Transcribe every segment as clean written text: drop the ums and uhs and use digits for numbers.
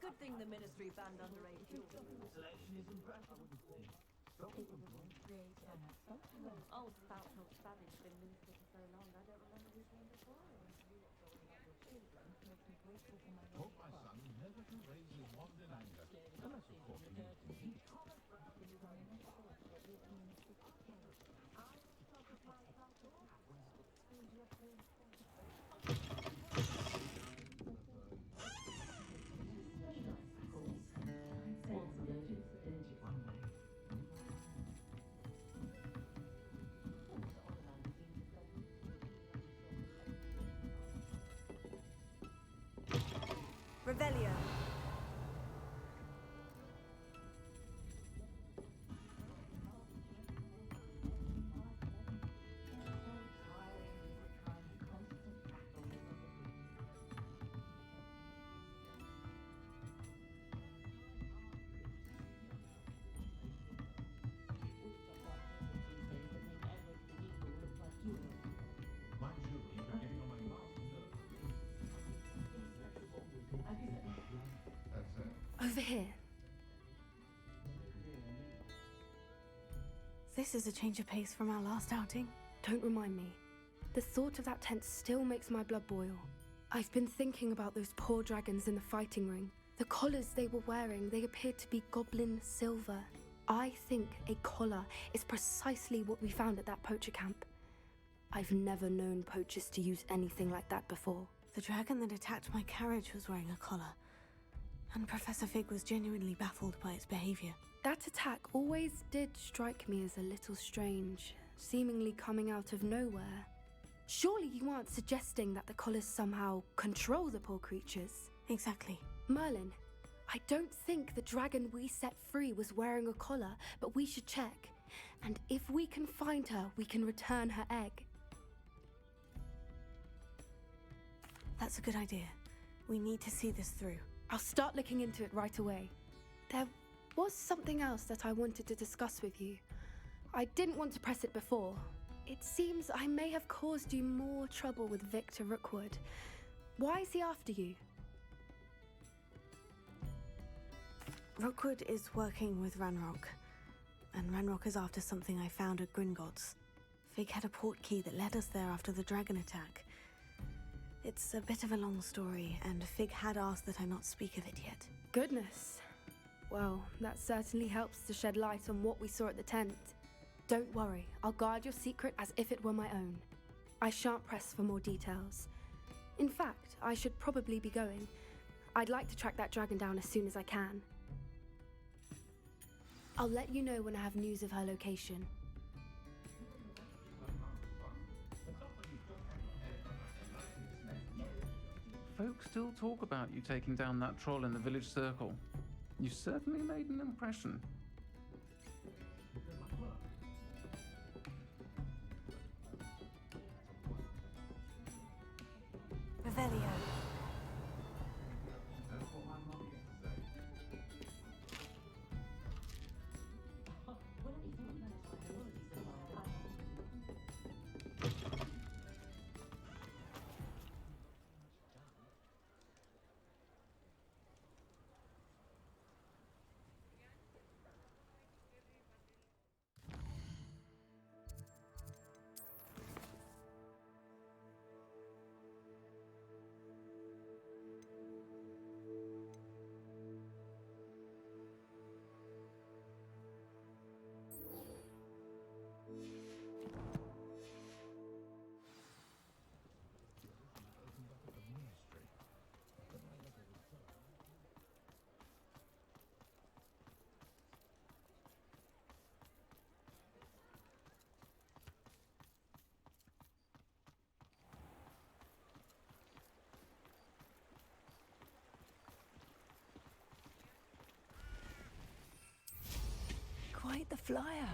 Good thing the ministry banned underage use. Oh, spout no savage been minister for so long, I don't remember his name before. Told my son never to raise his wand in anger, unless of course he used to eat. Revelio. My children are getting on my last nerve. That's it. Over here. This is a change of pace from our last outing. Don't remind me. The thought of that tent still makes my blood boil. I've been thinking about those poor dragons in the fighting ring. The collars they were wearing, they appeared to be goblin silver. I think a collar is precisely what we found at that poacher camp. I've never known poachers to use anything like that before. The dragon that attacked my carriage was wearing a collar, and Professor Fig was genuinely baffled by its behavior. That attack always did strike me as a little strange, seemingly coming out of nowhere. Surely you aren't suggesting that the collars somehow control the poor creatures? Exactly. Merlin, I don't think the dragon we set free was wearing a collar, but we should check. And if we can find her, we can return her egg. That's a good idea. We need to see this through. I'll start looking into it right away. There was something else that I wanted to discuss with you. I didn't want to press it before. It seems I may have caused you more trouble with Victor Rookwood. Why is he after you? Rookwood is working with Ranrock, and Ranrock is after something I found at Gringotts. Fig had a port key that led us there after the dragon attack. It's a bit of a long story, and Fig had asked that I not speak of it yet. Goodness. Well, that certainly helps to shed light on what we saw at the tent. Don't worry, I'll guard your secret as if it were my own. I shan't press for more details. In fact, I should probably be going. I'd like to track that dragon down as soon as I can. I'll let you know when I have news of her location. Folks still talk about you taking down that troll in the village circle. You certainly made an impression. Revelio. Quite the flyer.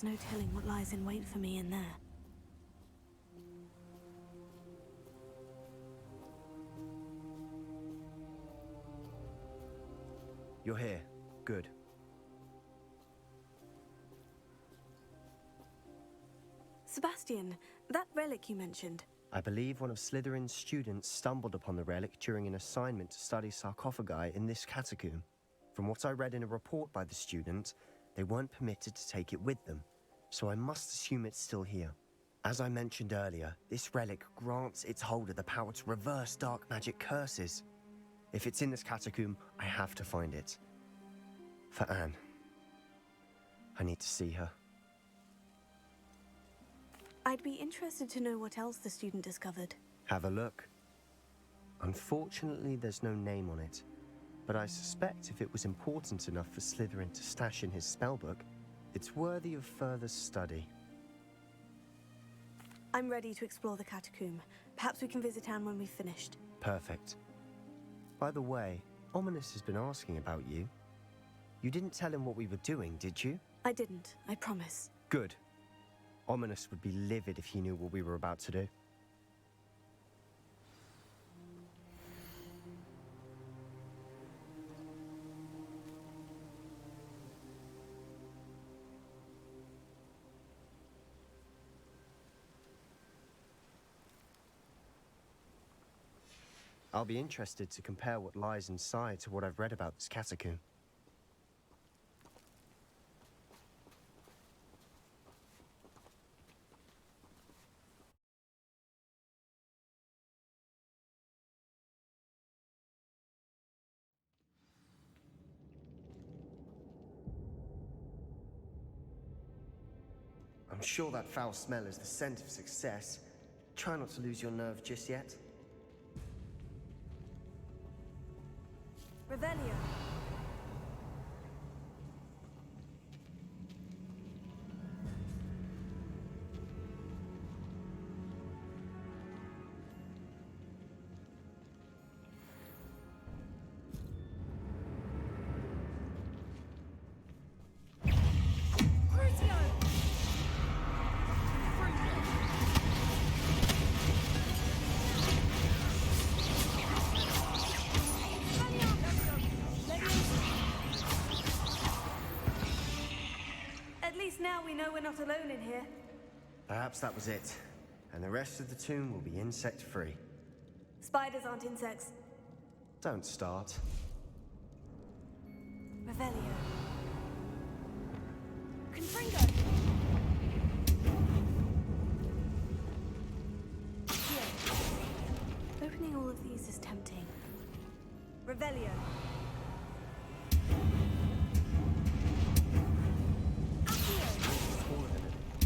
there's no telling what lies in wait for me in there. You're here. Good. Sebastian, that relic you mentioned. I believe one of Slytherin's students stumbled upon the relic during an assignment to study sarcophagi in this catacomb. From what I read in a report by the student, they weren't permitted to take it with them, so I must assume it's still here. As I mentioned earlier, this relic grants its holder the power to reverse dark magic curses. If it's in this catacomb, I have to find it. For Anne. I need to see her. I'd be interested to know what else the student discovered. Have a look. Unfortunately, there's no name on it, but I suspect if it was important enough for Slytherin to stash in his spellbook, it's worthy of further study. I'm ready to explore the catacomb. Perhaps we can visit Anne when we've finished. Perfect. By the way, Ominous has been asking about you. You didn't tell him what we were doing, did you? I didn't, I promise. Good. Ominous would be livid if he knew what we were about to do. I'll be interested to compare what lies inside to what I've read about this catacomb. I'm sure that foul smell is the scent of success. Try not to lose your nerve just yet. Revelio. Now we know we're not alone in here. Perhaps that was it. And the rest of the tomb will be insect-free. Spiders aren't insects. Don't start. Revelio. Confringo! Here. Opening all of these is tempting. Revelio.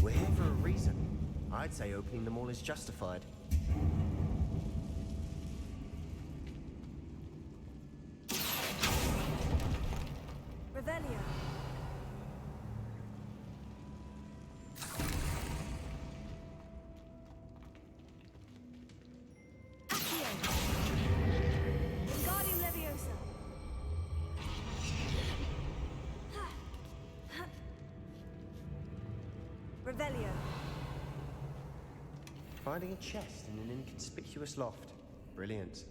We're here for a reason. I'd say opening them all is justified. Revelio. Accio. Wingardium Leviosa. Revelio. Finding a chest in an inconspicuous loft. Brilliant.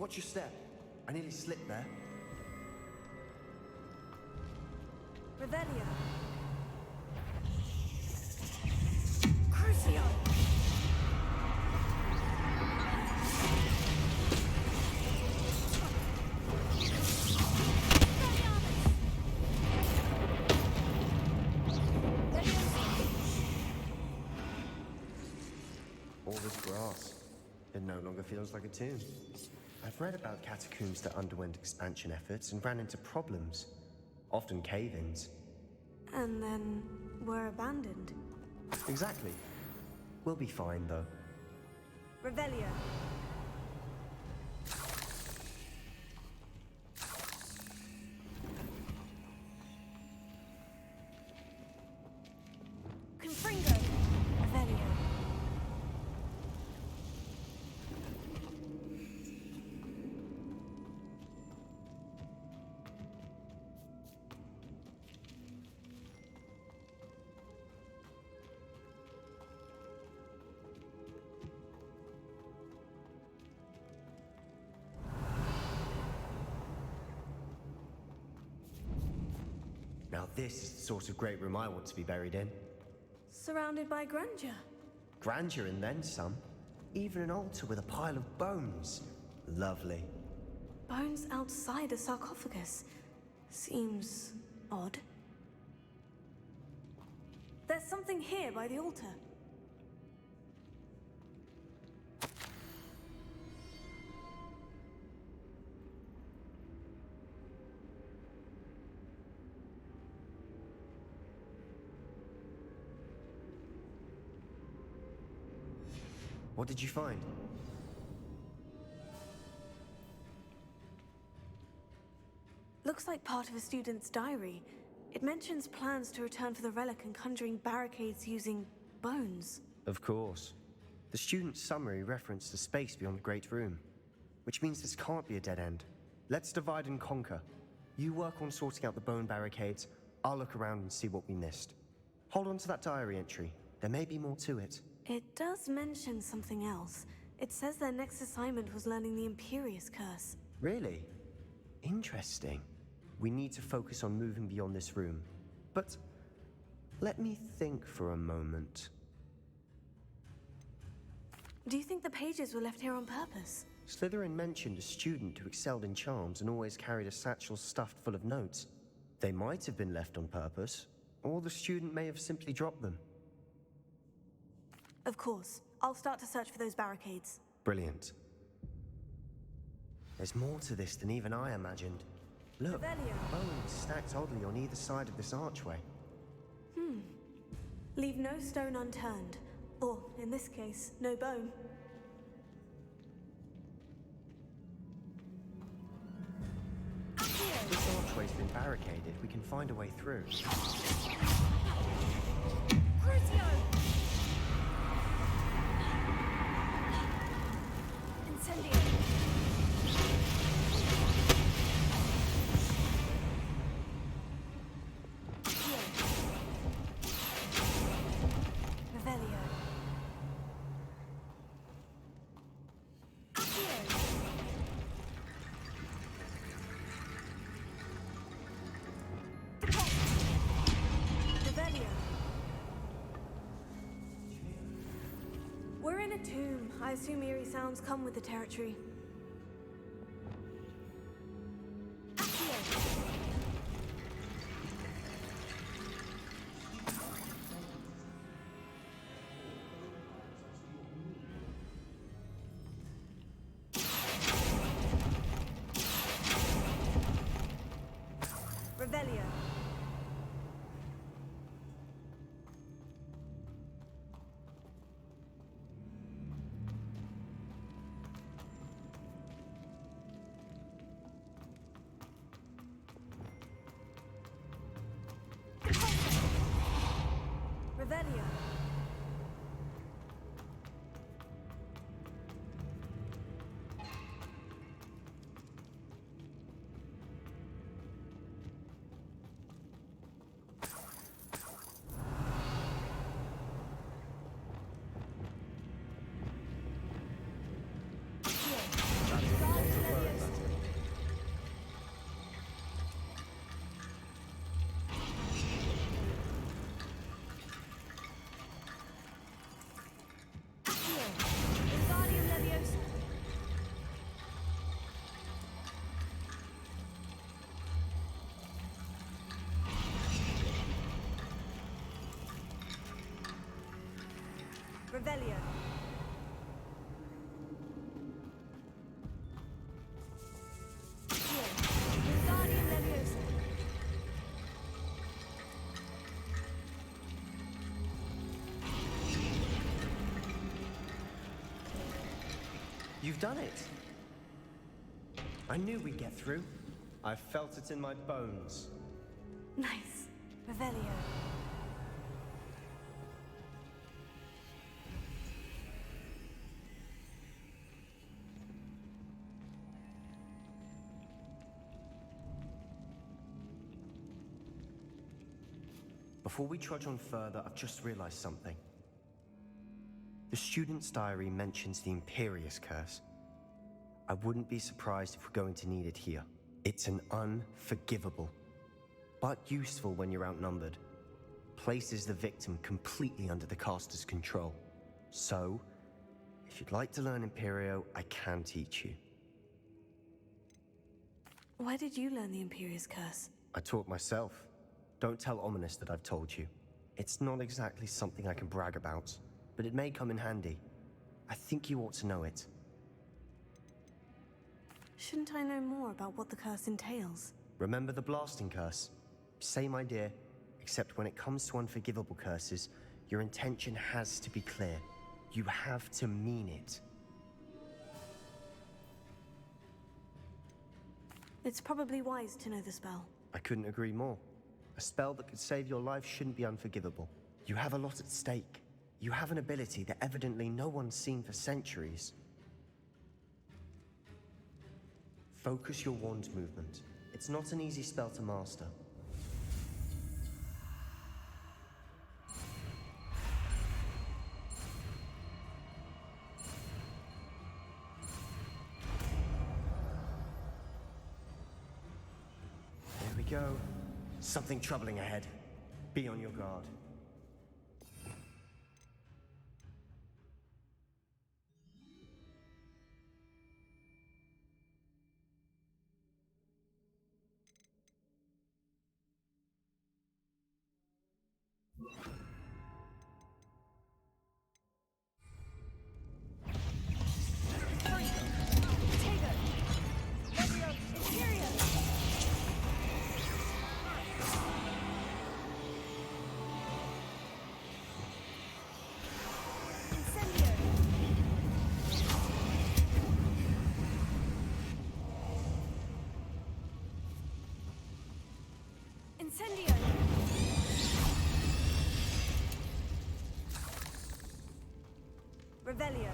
watch your step. I nearly slipped there. Revelio. Crucio. All this grass. It no longer feels like a tomb. I've read about catacombs that underwent expansion efforts and ran into problems. Often cave-ins. And then were abandoned. Exactly. We'll be fine, though. Revelio. Confringo. Revelio. Now this is the sort of great room I want to be buried in. Surrounded by grandeur. Grandeur and then some. Even an altar with a pile of bones. Lovely. Bones outside a sarcophagus. Seems odd. There's something here by the altar. What did you find? Looks like part of a student's diary. It mentions plans to return for the relic and conjuring barricades using bones. Of course. The student's summary referenced the space beyond the Great Room, which means this can't be a dead end. Let's divide and conquer. You work on sorting out the bone barricades, I'll look around and see what we missed. Hold on to that diary entry. There may be more to it. It does mention something else. It says their next assignment was learning the Imperious Curse. Really? Interesting. We need to focus on moving beyond this room. But let me think for a moment. Do you think the pages were left here on purpose? Slytherin mentioned a student who excelled in charms and always carried a satchel stuffed full of notes. They might have been left on purpose, or the student may have simply dropped them. Of course. I'll start to search for those barricades. Brilliant. There's more to this than even I imagined. Look, Revelio. bones stacked oddly on either side of this archway. Leave no stone unturned. Or, in this case, no bone. This archway's been barricaded. We can find a way through. Crucio! Incendio! Revelio. Revelio. We're in a tomb. I assume eerie sounds come with the territory. Revelio. Revelio. Revelio. Guardian Leviosa. You've done it. I knew we'd get through. I felt it in my bones. Nice. Revelio. Before we trudge on further, I've just realized something. The student's diary mentions the Imperious Curse. I wouldn't be surprised if we're going to need it here. It's an unforgivable, but useful when you're outnumbered. Places the victim completely under the caster's control. So, if you'd like to learn Imperio, I can teach you. Where did you learn the Imperious Curse? I taught myself. Don't tell Ominous that I've told you. It's not exactly something I can brag about, but it may come in handy. I think you ought to know it. Shouldn't I know more about what the curse entails? Remember the blasting curse? Same idea, except when it comes to unforgivable curses, your intention has to be clear. You have to mean it. It's probably wise to know the spell. I couldn't agree more. A spell that could save your life shouldn't be unforgivable. You have a lot at stake. You have an ability that evidently no one's seen for centuries. Focus your wand movement. It's not an easy spell to master. There we go. Something troubling ahead. Be on your guard. Incendio! Revelio.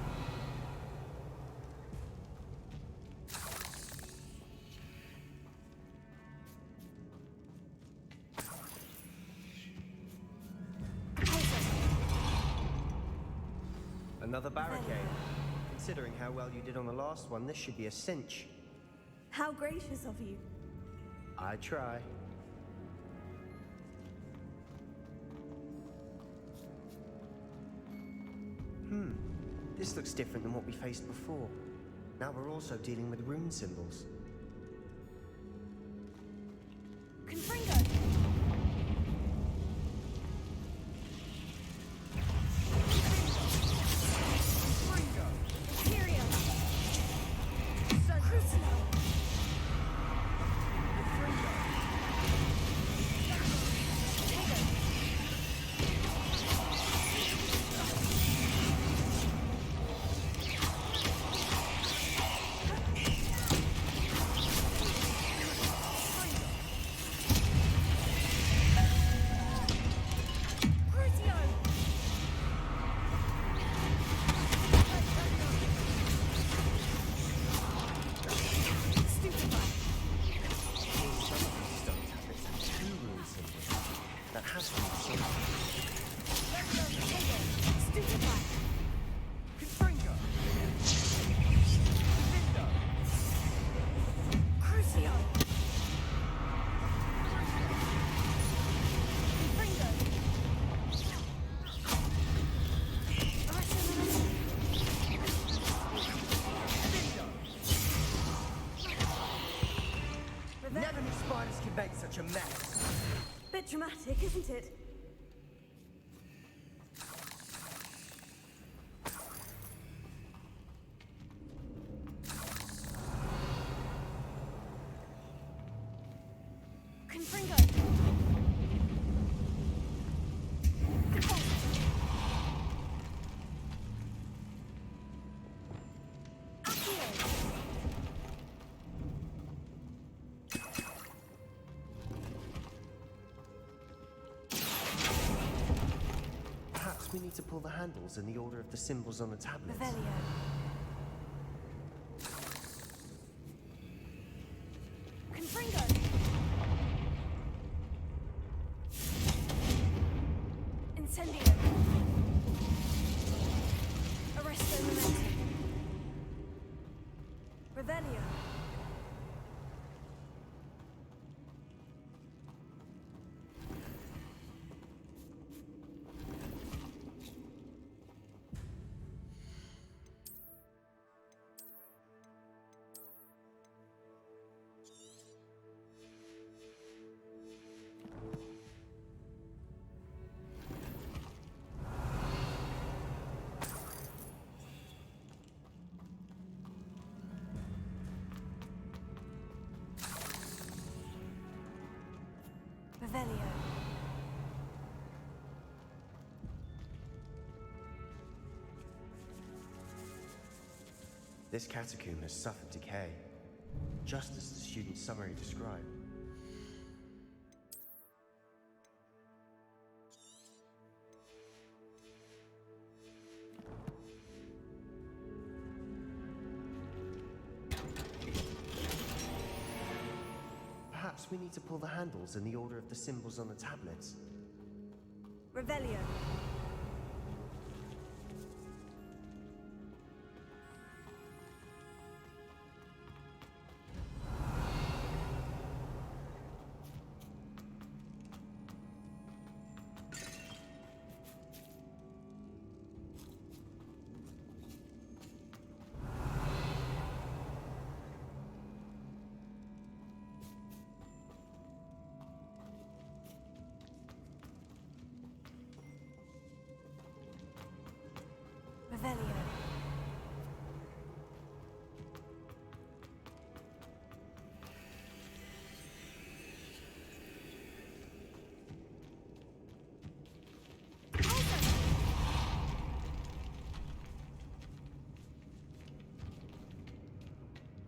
Another barricade. Considering how well you did on the last one, this should be a cinch. How gracious of you. I try. This looks different than what we faced before. Now we're also dealing with rune symbols. Confringo! Such a mess. Bit dramatic, isn't it? Confringo! Perhaps we need to pull the handles in the order of the symbols on the tablets. Revelio. Confringo! Incendio! Arresto momentum. Revelio. Revelio. This catacomb has suffered decay, just as the student's summary described. Perhaps we need to pull the handles in the order of the symbols on the tablets. Revelio. Revelio.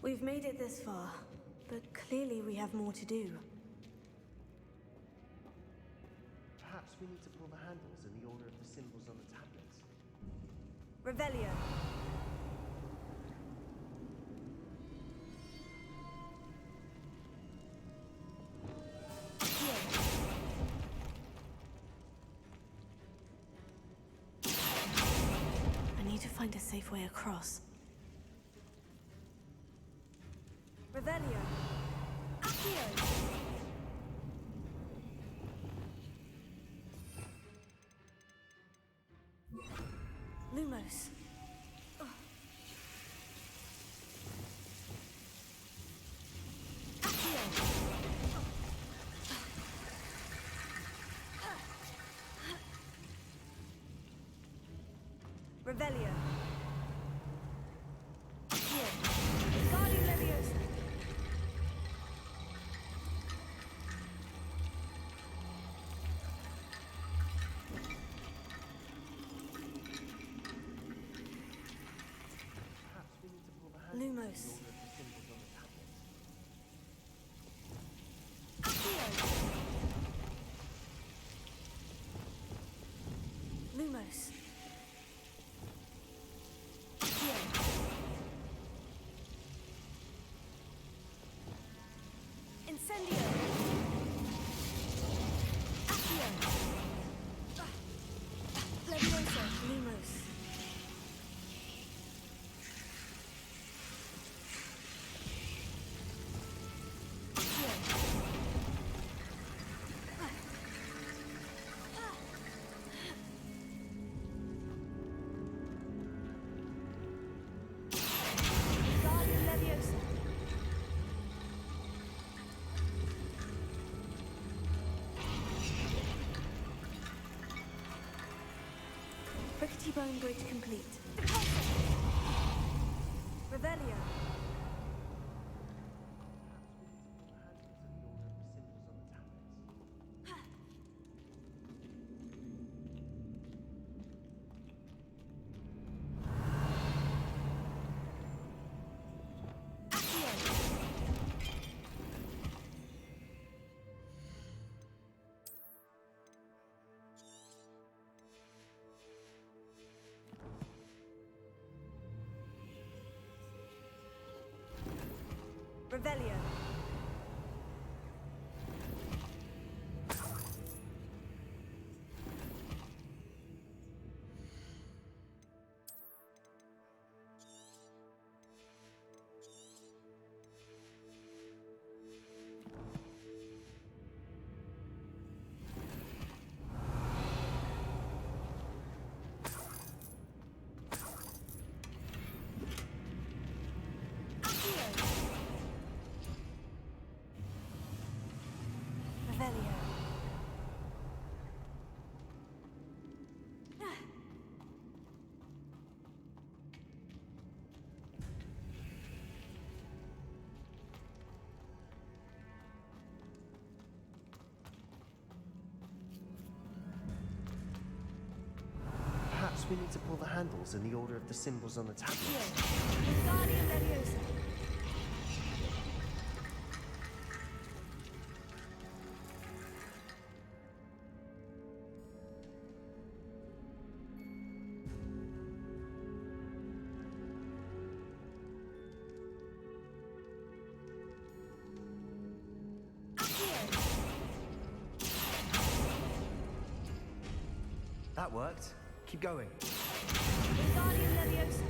We've made it this far, but clearly we have more to do. Perhaps we need to pull the handles in the order of the symbols on the tablets. Revelio. I need to find a safe way across. Revelio. Accio. Lumos. Revelio. Guardian Leviosa. Perhaps we need to pull the handles in the Lumos. order of the symbols on the tablets. Accio. Lumos. Incendio! Accio! Leviosa! Lumos! Guardian Leviosa! Rickety bone bridge complete. Revelio. Perhaps we need to pull the handles in the order of the symbols on the tablets. Revelio. Perhaps we need to pull the handles in the order of the symbols on the tablet. Guardian Leviosa. That worked. Keep going. Guardian Leviosa.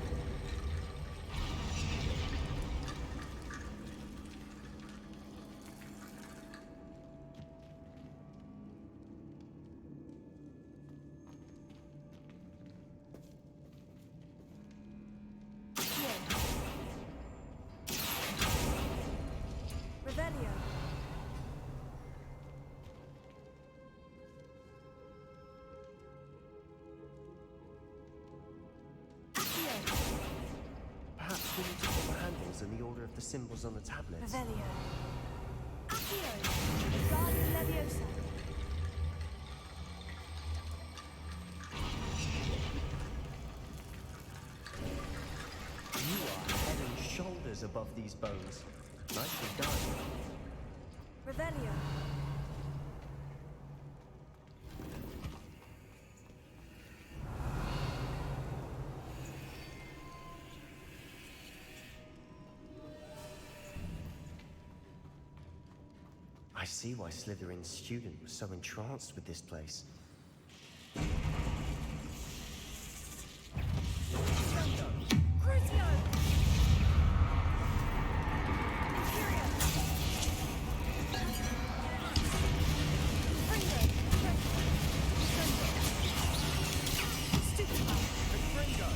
Revelio. Perhaps we need to pull the handles in the order of the symbols on the tablet. Revelio. Accio. Guardian Leviosa. You are head and shoulders above these bones. Nicely done. Revelio. I see why Slytherin's student was so entranced with this place. Crucio. Imperio. Ringo. Stupefy. Ringo!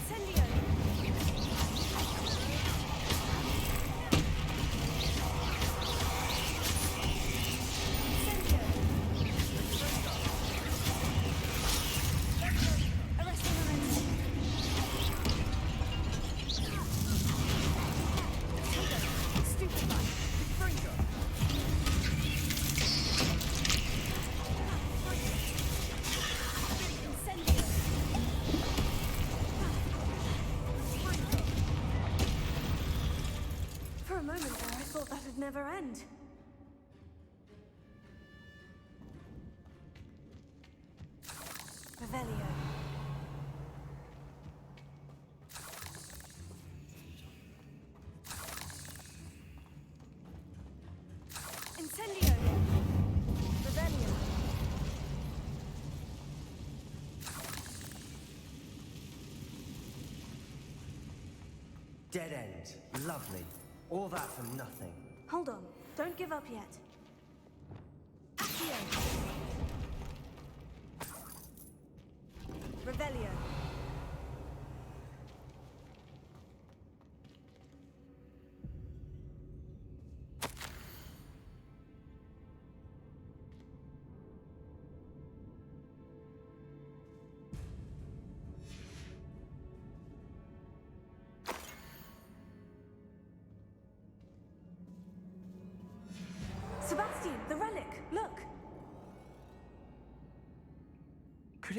Crucio. For a moment there, I thought that'd never end. Revelio. Incendio. Revelio. Dead end. Lovely. All that for nothing. Hold on. Don't give up yet. Accio. Revelio.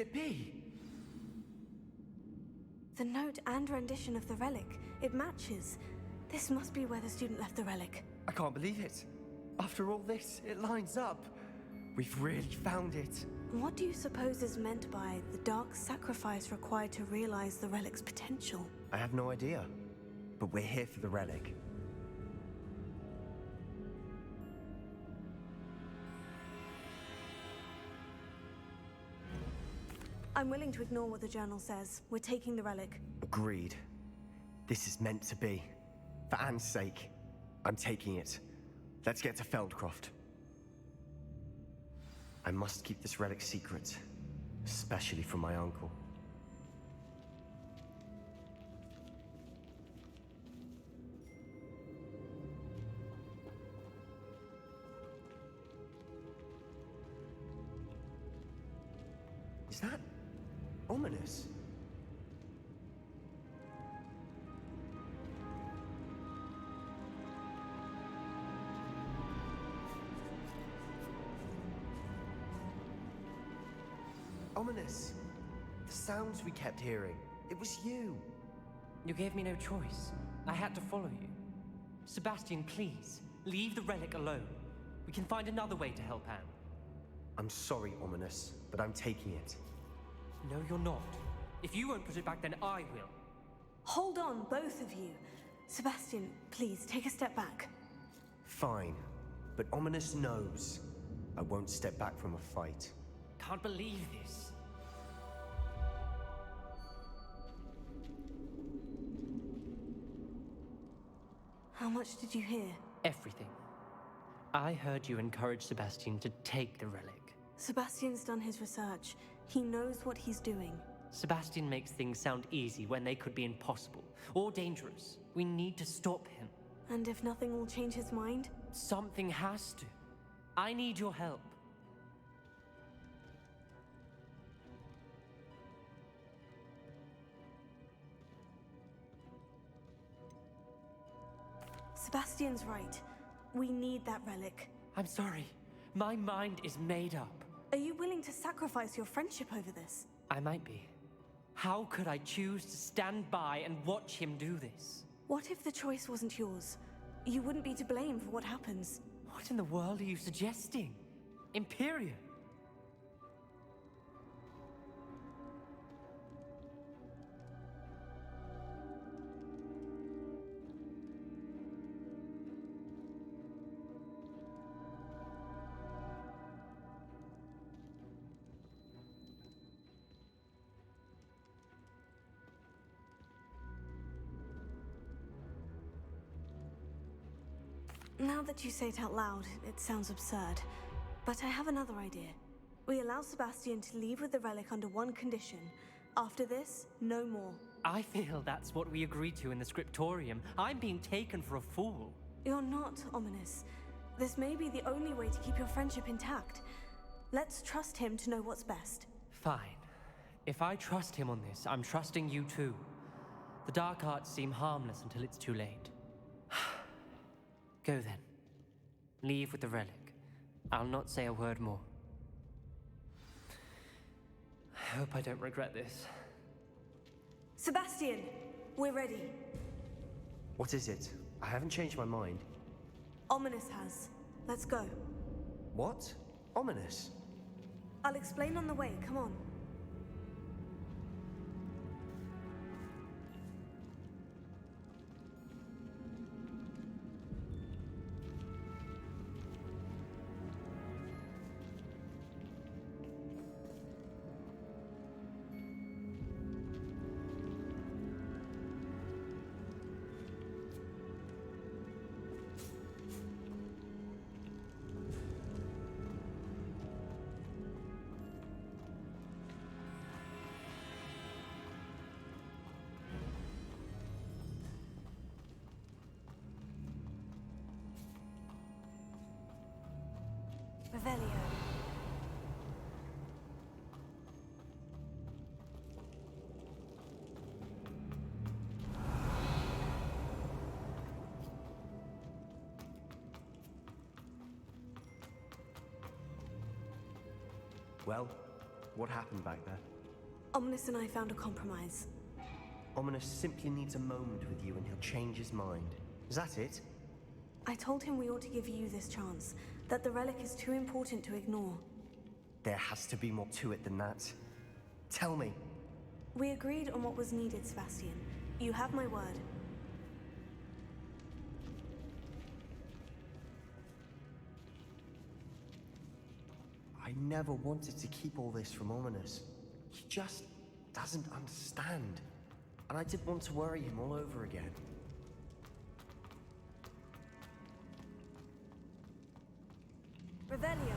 it be? The note and rendition of the relic, it matches. This must be where the student left the relic. I can't believe it. After all this, it lines up. We've really found it. What do you suppose is meant by the dark sacrifice required to realize the relic's potential? I have no idea. But we're here for the relic. I'm willing to ignore what the journal says. We're taking the relic. Agreed. This is meant to be. For Anne's sake, I'm taking it. Let's get to Feldcroft. I must keep this relic secret, especially from my uncle. Is that ominous? Ominous. The sounds we kept hearing. It was you. You gave me no choice. I had to follow you. Sebastian, please, leave the relic alone. We can find another way to help Anne. I'm sorry, Ominous, but I'm taking it. No, you're not. If you won't put it back, then I will. Hold on, both of you. Sebastian, please, take a step back. Fine, but Ominous knows I won't step back from a fight. Can't believe this. How much did you hear? Everything. I heard you encourage Sebastian to take the relic. Sebastian's done his research. He knows what he's doing. Sebastian makes things sound easy when they could be impossible or dangerous. We need to stop him. And if nothing will change his mind? Something has to. I need your help. Sebastian's right. We need that relic. I'm sorry. My mind is made up. Are you willing to sacrifice your friendship over this? I might be. How could I choose to stand by and watch him do this? What if the choice wasn't yours? You wouldn't be to blame for what happens. What in the world are you suggesting? Imperium? Now that you say it out loud, it sounds absurd. But I have another idea. We allow Sebastian to leave with the relic under one condition. After this, no more. I feel that's what we agreed to in the scriptorium. I'm being taken for a fool. You're not, Ominous. This may be the only way to keep your friendship intact. Let's trust him to know what's best. Fine. If I trust him on this, I'm trusting you too. The dark arts seem harmless until it's too late. Go then. Leave with the relic. I'll not say a word more. I hope I don't regret this. Sebastian, we're ready. What is it? I haven't changed my mind. Ominous has. Let's go. What? Ominous? I'll explain on the way. Come on. Revelio. Well, What happened back there? Ominous and I found a compromise. Ominous simply needs a moment with you and he'll change his mind. Is that it? I told him we ought to give you this chance, that the relic is too important to ignore. There has to be more to it than that. Tell me. We agreed on what was needed, Sebastian. You have my word. I never wanted to keep all this from Ominous. He just doesn't understand. And I didn't want to worry him all over again. Revelio.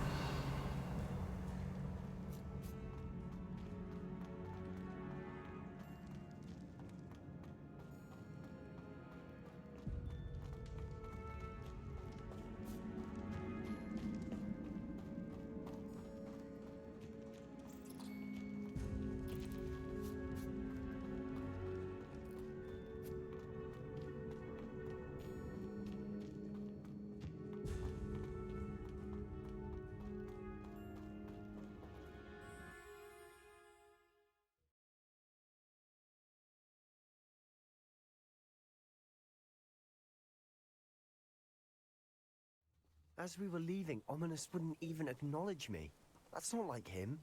As we were leaving, Ominous wouldn't even acknowledge me. That's not like him.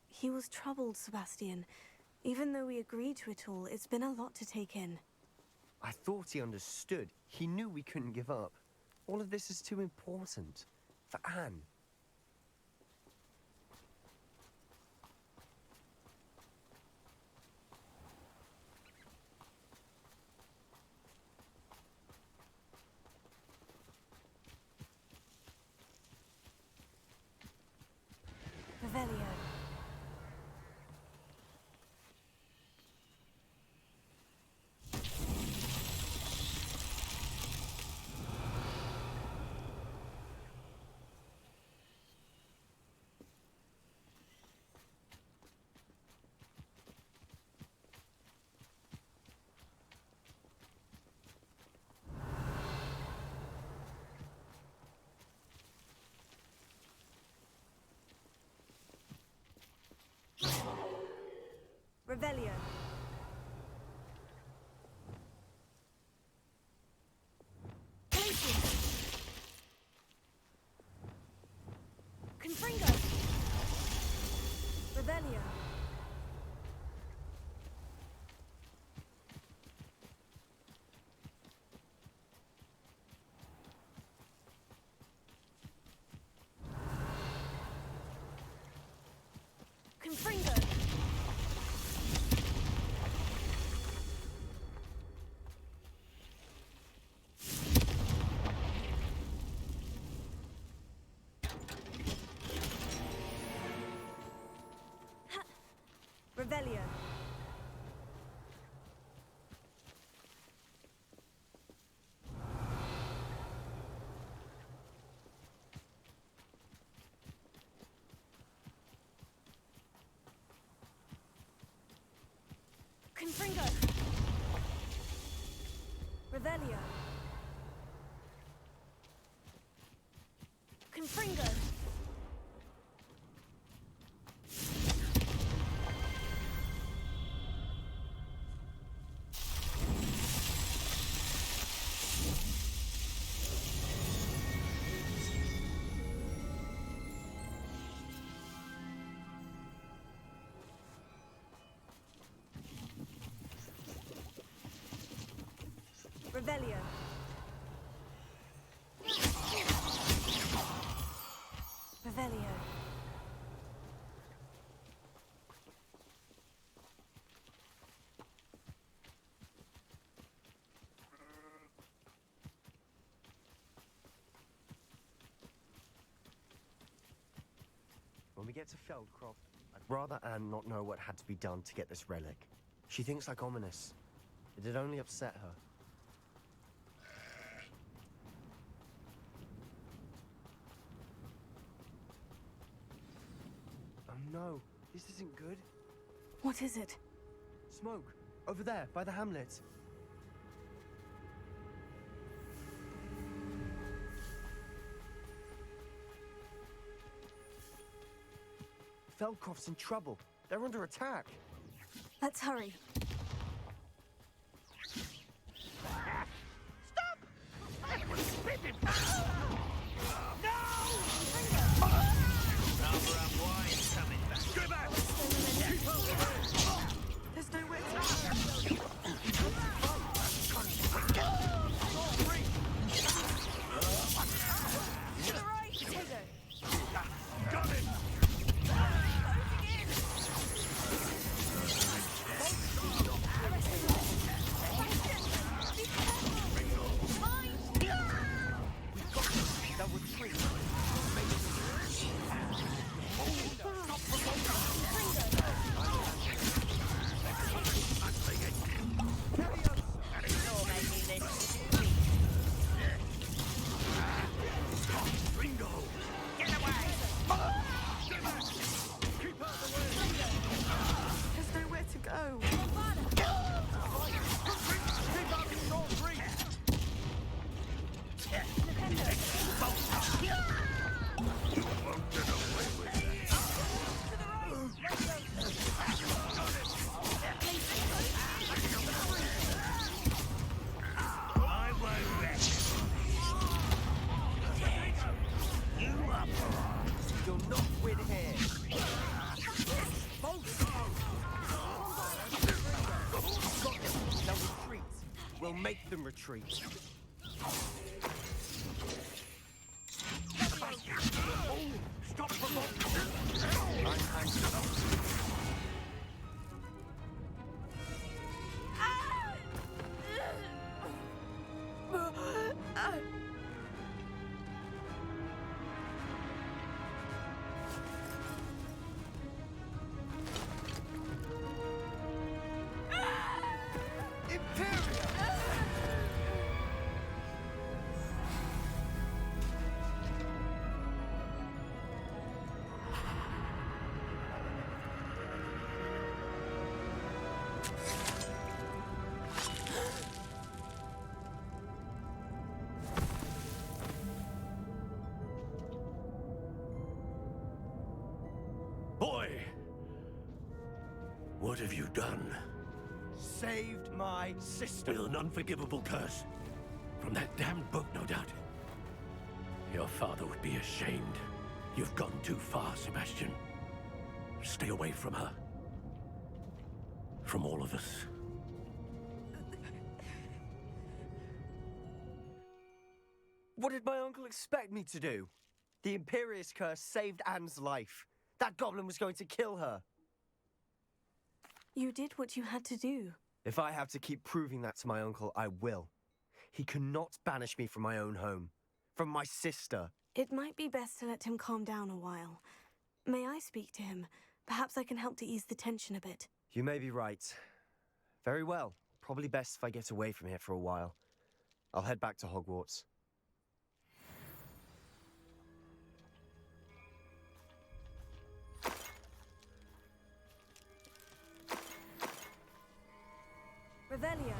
He was troubled, Sebastian. Even though we agreed to it all, it's been a lot to take in. I thought he understood. He knew we couldn't give up. All of this is too important. For Anne. Revelio. Revelio. Glacier. Confringo. Revelio. Confringo. Revelio. Confringo. Revelio. Confringo. Revelio. Revelio. When we get to Feldcroft, I'd rather Anne not know what had to be done to get this relic. She thinks like Ominous. It'd only upset her. Oh no, this isn't good. What is it? Smoke! Over there, by the hamlet. Feldcroft's in trouble. They're under attack. Let's hurry. There's nowhere to go. Got it! They'll retreat. There's nowhere to go. You'll not win here. They'll retreat. We'll make them retreat. Stop Boy! What have you done? Saved my sister. With an unforgivable curse. From that damned book, no doubt. Your father would be ashamed. You've gone too far, Sebastian. Stay away from her. From all of us. What did my uncle expect me to do? The Imperious curse saved Anne's life. That goblin was going to kill her. You did what you had to do. If I have to keep proving that to my uncle, I will. He cannot banish me from my own home. From my sister. It might be best to let him calm down a while. May I speak to him? Perhaps I can help to ease the tension a bit. You may be right. Very well. Probably best if I get away from here for a while. I'll head back to Hogwarts. Revelio.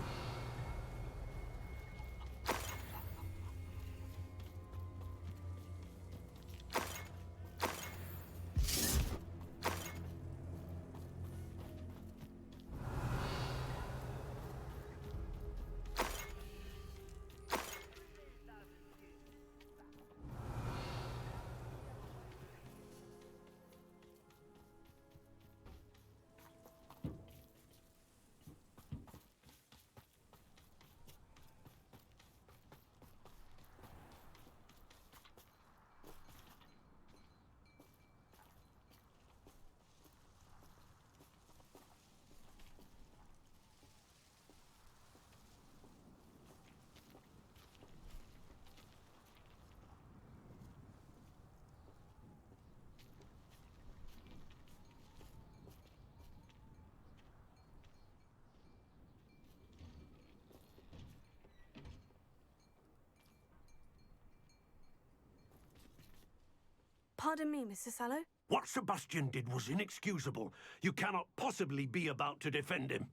Pardon me, Mr. Sallow. What Sebastian did was inexcusable. You cannot possibly be about to defend him.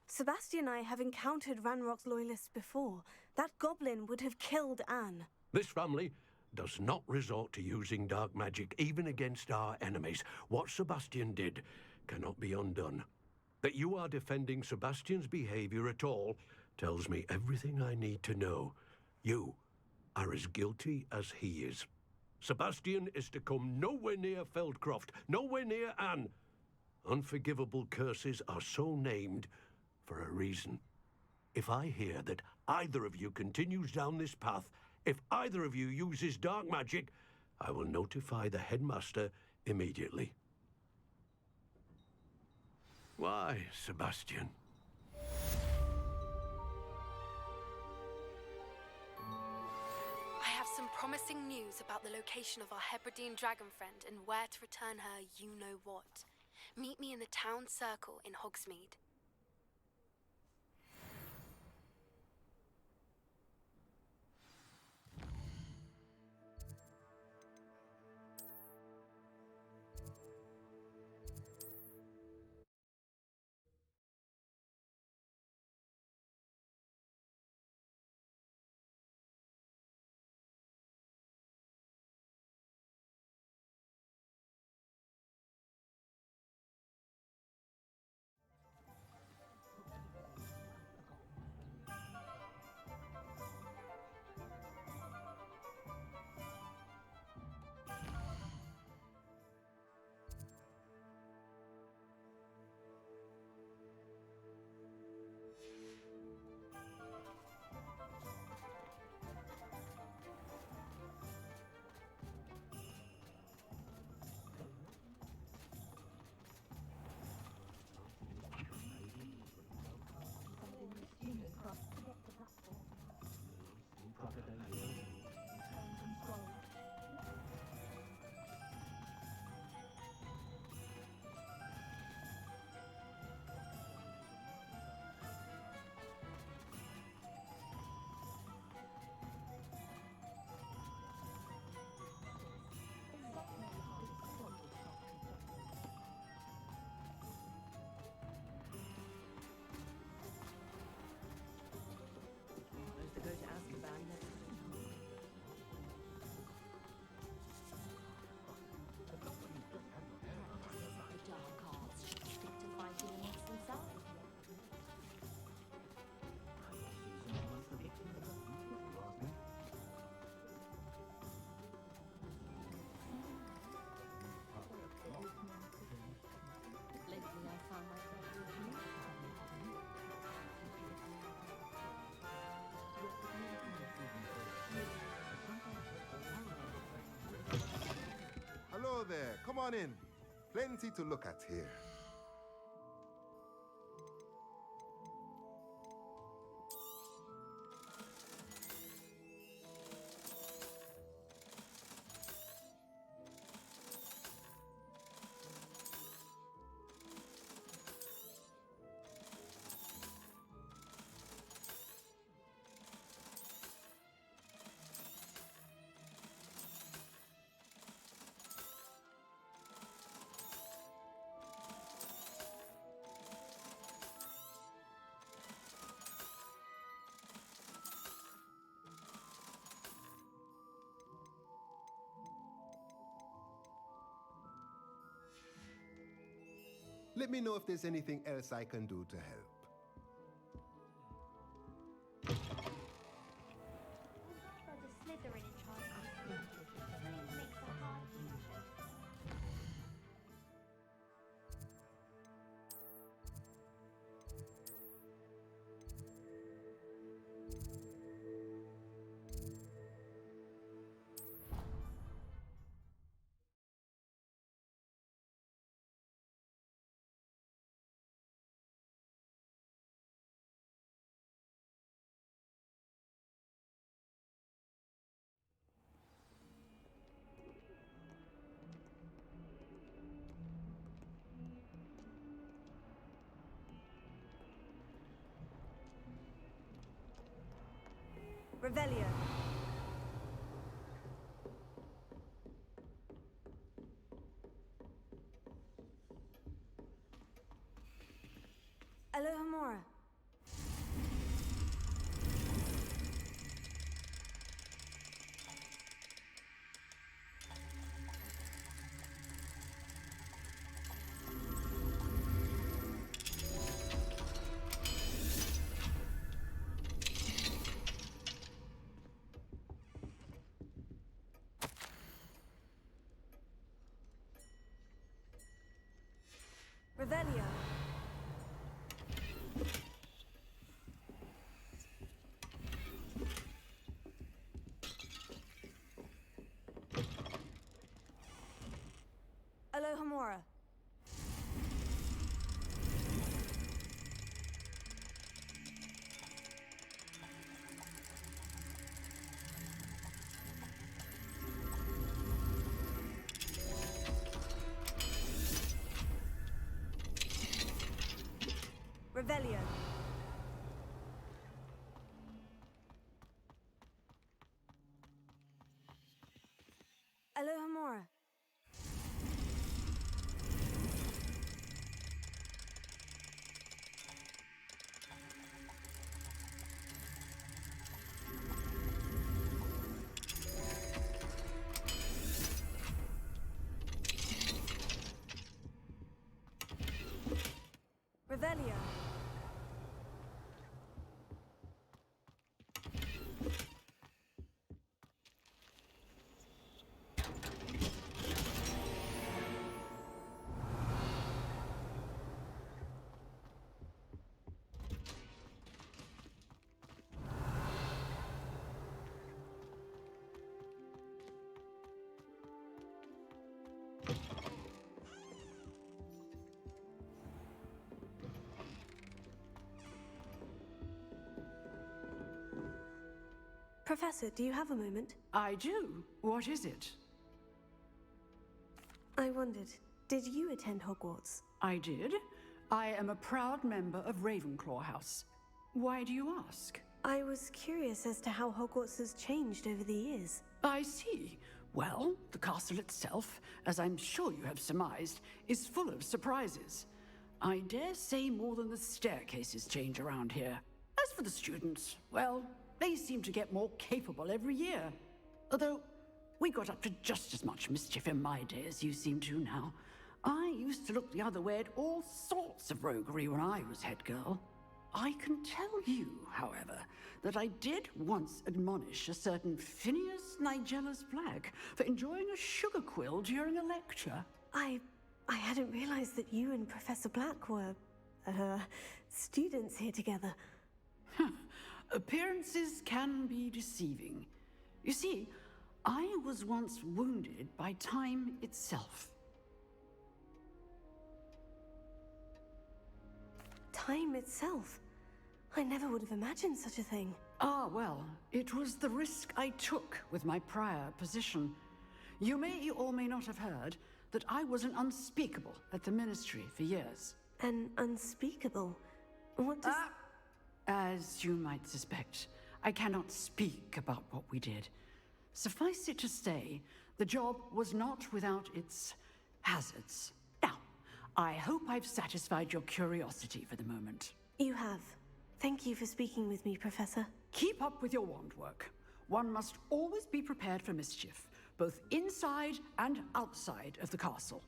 Sebastian and I have encountered Ranrock's loyalists before. That goblin would have killed Anne. This family does not resort to using dark magic even against our enemies. What Sebastian did cannot be undone. That you are defending Sebastian's behavior at all tells me everything I need to know. You are as guilty as he is. Sebastian is to come nowhere near Feldcroft, nowhere near Anne. Unforgivable curses are so named for a reason. If I hear that either of you continues down this path, if either of you uses dark magic, I will notify the headmaster immediately. Why, Sebastian? I have some promising news about the location of our Hebridean dragon friend and where to return her you-know-what. Meet me in the town circle in Hogsmeade. Hello there, come on in. Plenty to look at here. Let me know if there's anything else I can do to help. Got the Slytherin in charge of makes a hard decision. Revelio. Alohomora. Alohomora. Revelio. Alohomora. Revelio. Professor, do you have a moment? I do. What is it? I wondered, did you attend Hogwarts? I did. I am a proud member of Ravenclaw House. Why do you ask? I was curious as to how Hogwarts has changed over the years. I see. Well, the castle itself, as I'm sure you have surmised, is full of surprises. I dare say more than the staircases change around here. As for the students, well, they seem to get more capable every year. Although, we got up to just as much mischief in my day as you seem to now. I used to look the other way at all sorts of roguery when I was head girl. I can tell you, however, that I did once admonish a certain Phineas Nigella's Black for enjoying a sugar quill during a lecture. I hadn't realized that you and Professor Black were, students here together. Appearances can be deceiving. You see, I was once wounded by time itself. Time itself? I never would have imagined such a thing. Ah, well, it was the risk I took with my prior position. You may or may not have heard that I was an unspeakable at the Ministry for years. An unspeakable? What does... As you might suspect, I cannot speak about what we did. Suffice it to say, the job was not without its hazards. Now, I hope I've satisfied your curiosity for the moment. You have. Thank you for speaking with me, Professor. Keep up with your wand work. One must always be prepared for mischief, both inside and outside of the castle.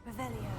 Revelio.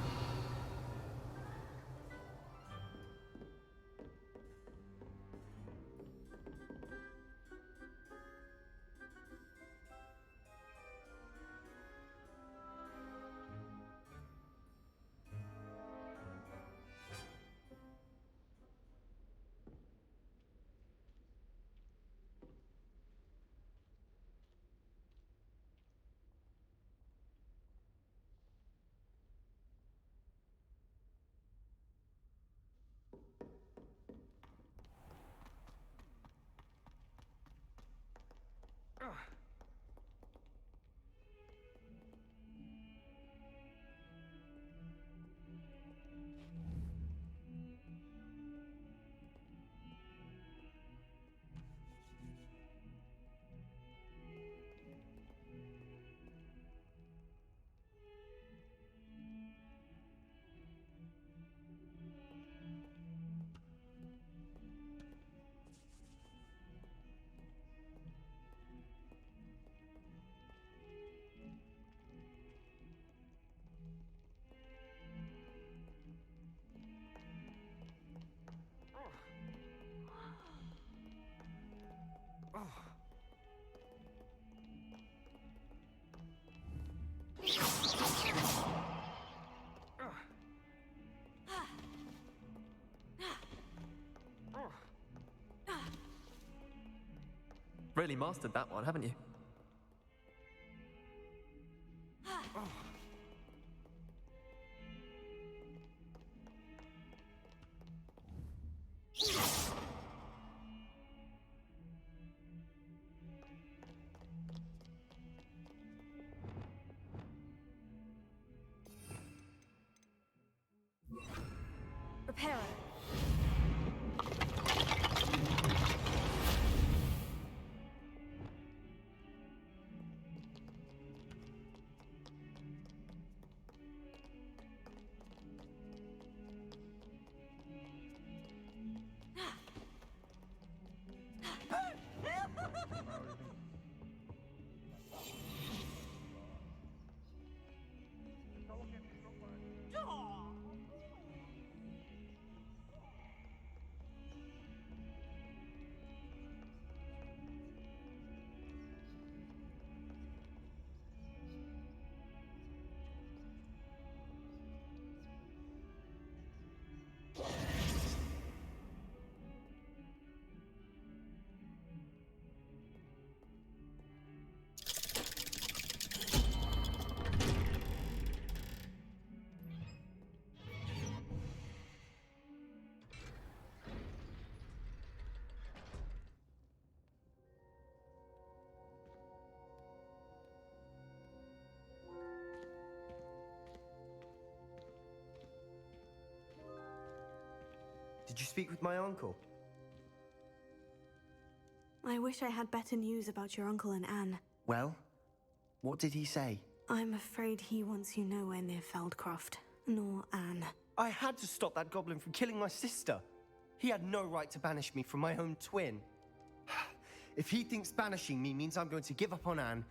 really mastered that one, haven't you? Reparo. Did you speak with my uncle? I wish I had better news about your uncle and Anne. Well, what did he say? I'm afraid he wants you nowhere near Feldcroft, nor Anne. I had to stop that goblin from killing my sister. He had no right to banish me from my own twin. If he thinks banishing me means I'm going to give up on Anne,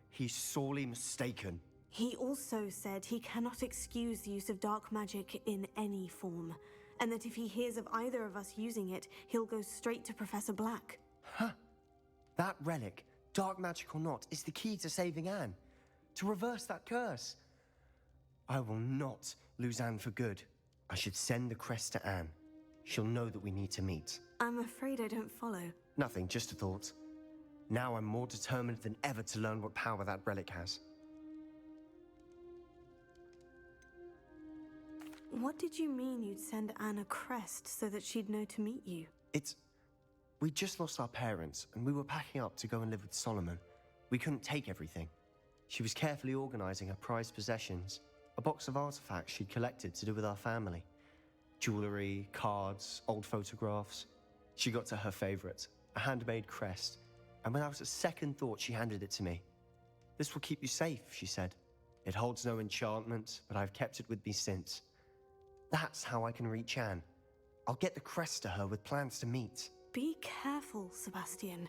he's sorely mistaken. He also said he cannot excuse the use of dark magic in any form, and that if he hears of either of us using it, he'll go straight to Professor Black. Huh. That relic, dark magic or not, is the key to saving Anne. To reverse that curse. I will not lose Anne for good. I should send the crest to Anne. She'll know that we need to meet. I'm afraid I don't follow. Nothing, just a thought. Now I'm more determined than ever to learn what power that relic has. What did you mean you'd send Anne a crest so that she'd know to meet you? We'd just lost our parents, and we were packing up to go and live with Solomon. We couldn't take everything. She was carefully organizing her prized possessions, a box of artifacts she'd collected to do with our family. Jewelry, cards, old photographs. She got to her favorite, a handmade crest, and without a second thought, she handed it to me. "This will keep you safe," she said. "It holds no enchantment, but I've kept it with me since. That's how I can reach Anne. I'll get the crest to her with plans to meet." Be careful, Sebastian.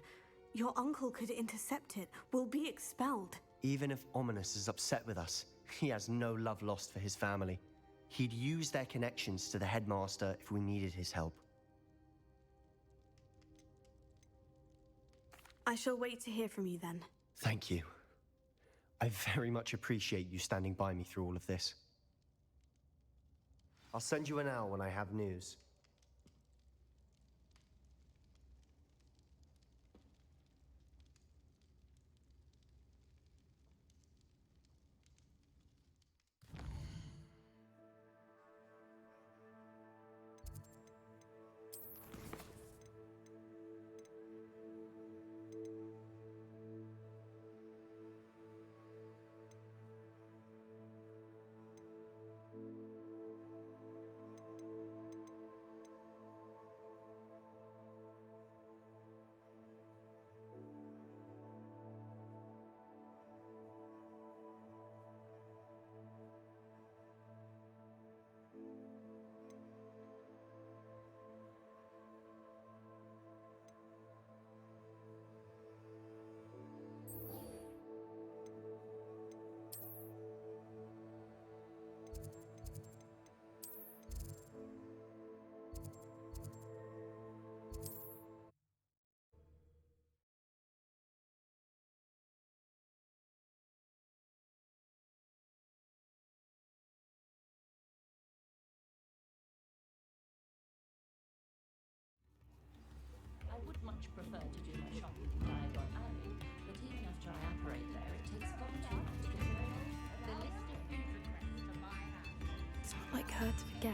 Your uncle could intercept it. We'll be expelled. Even if Ominous is upset with us, he has no love lost for his family. He'd use their connections to the headmaster if we needed his help. I shall wait to hear from you then. Thank you. I very much appreciate you standing by me through all of this. I'll send you an owl when I have news. like her to forget.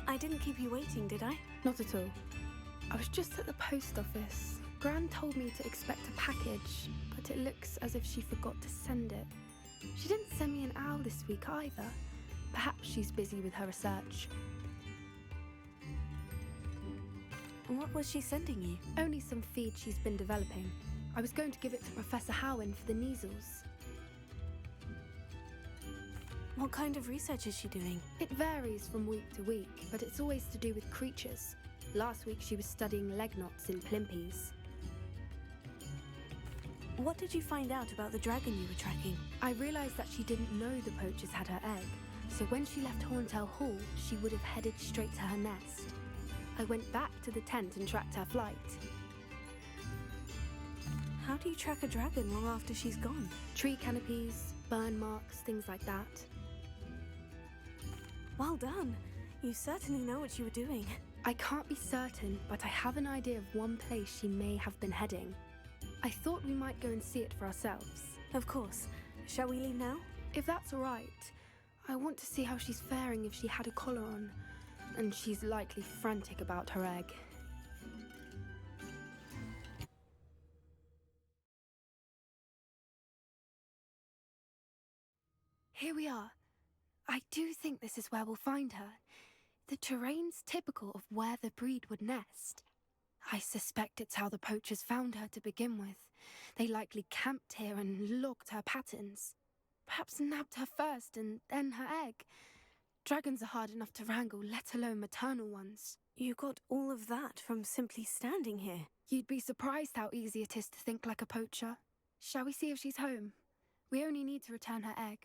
I didn't keep you waiting, did I? Not at all. I was just at the post office. Gran told me to expect a package, but it looks as if she forgot to send it. She didn't send me an owl this week either. Perhaps she's busy with her research. What was she sending you? Only some feed she's been developing. I was going to give it to Professor Howen for the measles. What kind of research is she doing? It varies from week to week, but it's always to do with creatures. Last week she was studying leg knots in plimpies. What did you find out about the dragon you were tracking? I realised that she didn't know the poachers had her egg, so when she left Horntail Hall, she would have headed straight to her nest. I went back to the tent and tracked her flight. How do you track a dragon long after she's gone? Tree canopies, burn marks, things like that. Well done. You certainly know what you were doing. I can't be certain, but I have an idea of one place she may have been heading. I thought we might go and see it for ourselves. Of course. Shall we leave now? If that's all right. I want to see how she's faring if she had a collar on. And she's likely frantic about her egg. Here we are. I do think this is where we'll find her. The terrain's typical of where the breed would nest. I suspect it's how the poachers found her to begin with. They likely camped here and logged her patterns. Perhaps nabbed her first and then her egg. Dragons are hard enough to wrangle, let alone maternal ones. You got all of that from simply standing here. You'd be surprised how easy it is to think like a poacher. Shall we see if she's home? We only need to return her egg.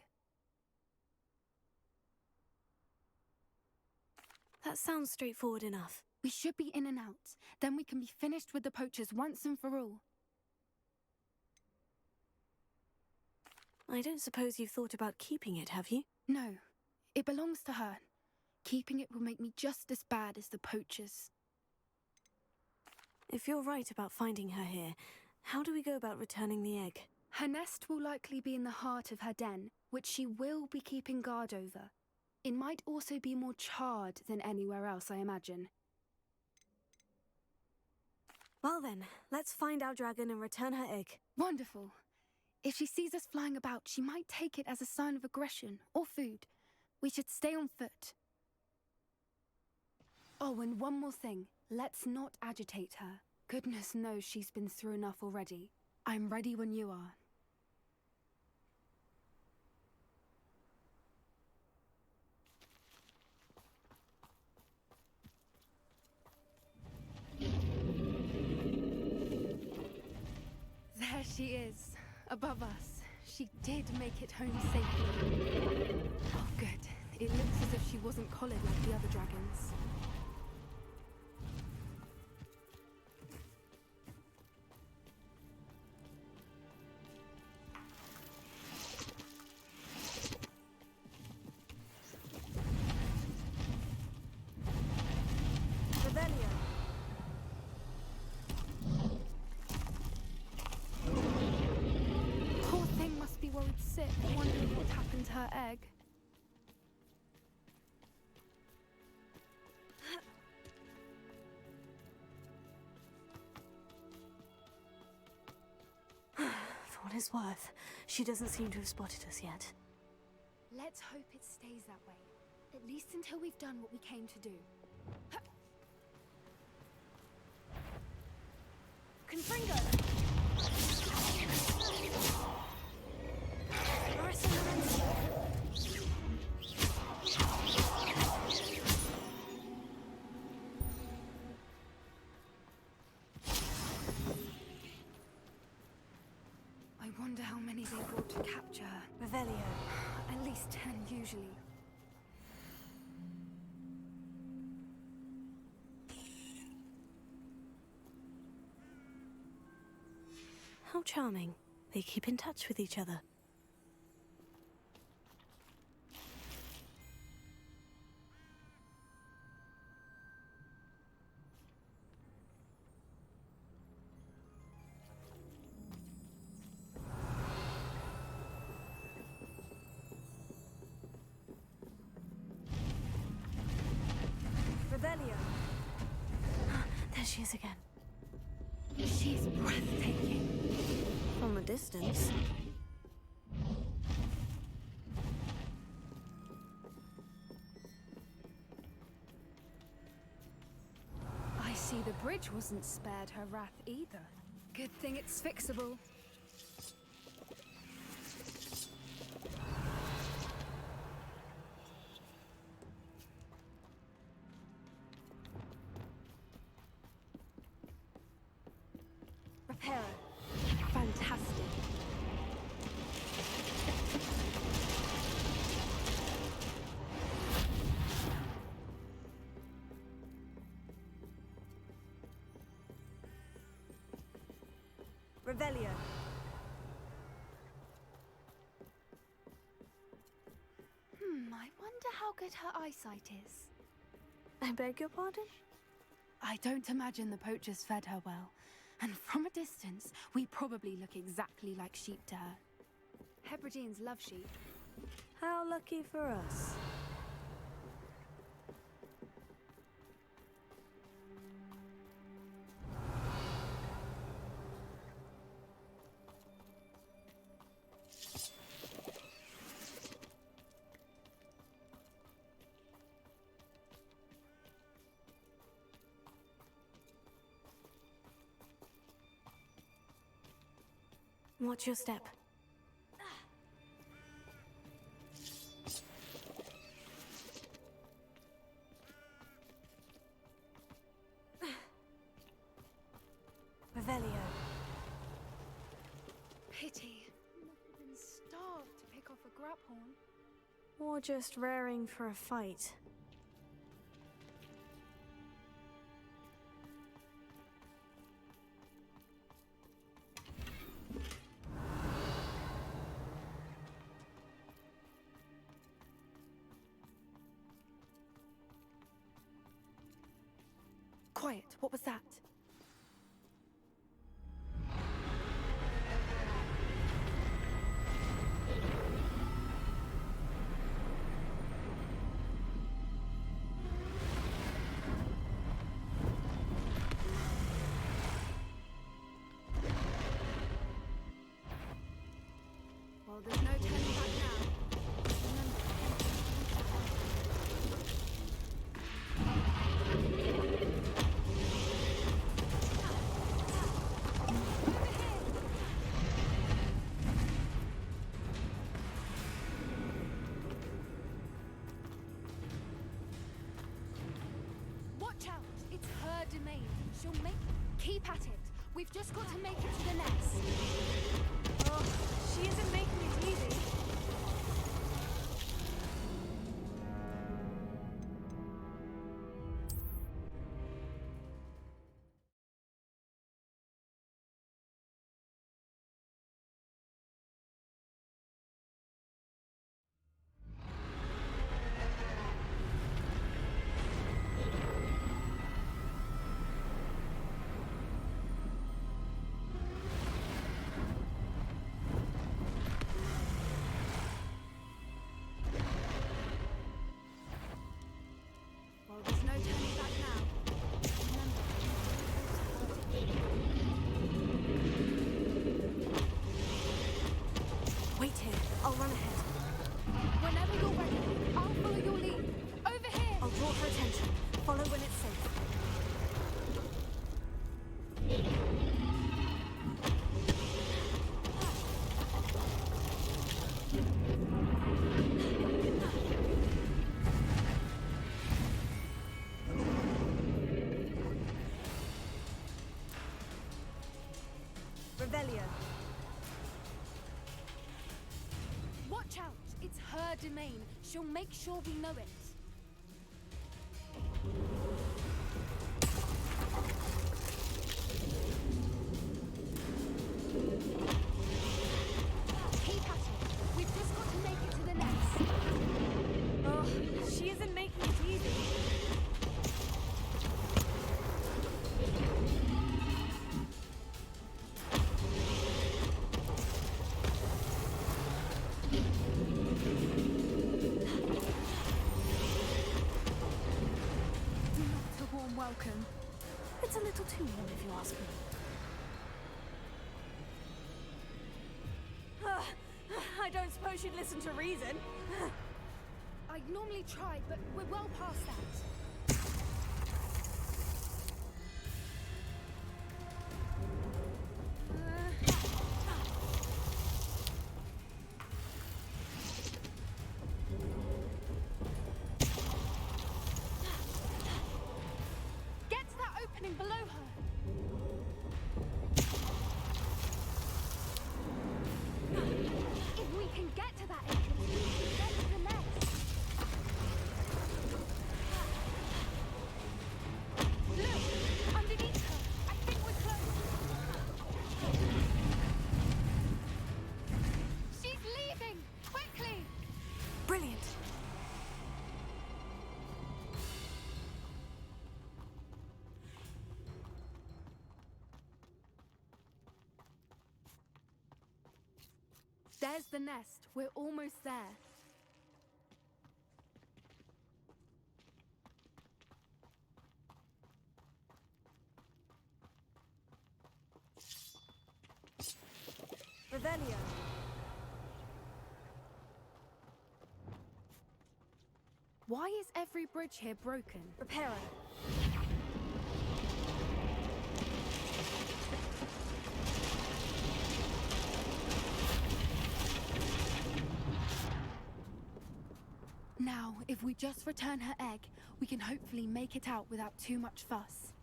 That sounds straightforward enough. We should be in and out. Then we can be finished with the poachers once and for all. I don't suppose you've thought about keeping it, have you? No. It belongs to her. Keeping it will make me just as bad as the poachers. If you're right about finding her here, how do we go about returning the egg? Her nest will likely be in the heart of her den, which she will be keeping guard over. It might also be more charred than anywhere else, I imagine. Well then, let's find our dragon and return her egg. Wonderful. If she sees us flying about, she might take it as a sign of aggression or food. We should stay on foot. Oh, and one more thing. Let's not agitate her. Goodness knows she's been through enough already. I'm ready when you are. There she is, above us. She did make it home safely. Oh, good. It looks as if she wasn't collared like the other dragons. Poor thing must be worried sick, wondering what happened to her egg. For what it's worth, she doesn't seem to have spotted us yet. Let's hope it stays that way. At least until we've done what we came to do. Confringo! I wonder how many they brought to capture her. Revelio. At least 10 usually. How charming. They keep in touch with each other. There she is again. She's breathtaking. From a distance. I see the bridge wasn't spared her wrath either. Good thing it's fixable. Repairer. Fantastic. Revelio. I wonder how good her eyesight is. I beg your pardon? I don't imagine the poachers fed her well. And from a distance, we probably look exactly like sheep to her. Hebrideans love sheep. How lucky for us. Watch your step. Revelio. Pity. Must have been starved to pick off a graphorn. Or just raring for a fight. Quiet, what was that? Well, there's no turning back now. Watch out! It's her domain. She'll make... Keep at it. We've just got to make it to the nest. Oh, she isn't making it easy. Well, there's no turning back now. Wait here. I'll run ahead. Whenever you're ready, I'll follow your lead. Over here! I'll draw her attention. Follow when it's safe. Revelio. Watch out! It's her domain. She'll make sure we know it. Keep at it. We've just got to make it to the nest. Oh, she isn't making it easy. Not a warm welcome. It's a little too warm, if you ask me. I don't suppose you'd listen to reason. I'd normally try, but we're well past that. Get to that opening below her. If we can get to that entrance, we can get to the next. Look! Underneath her! I think we're close! She's leaving! Quickly! Brilliant. There's the nest. We're almost there. Revelio. Why is every bridge here broken? Reparo. Now, if we just return her egg, we can hopefully make it out without too much fuss.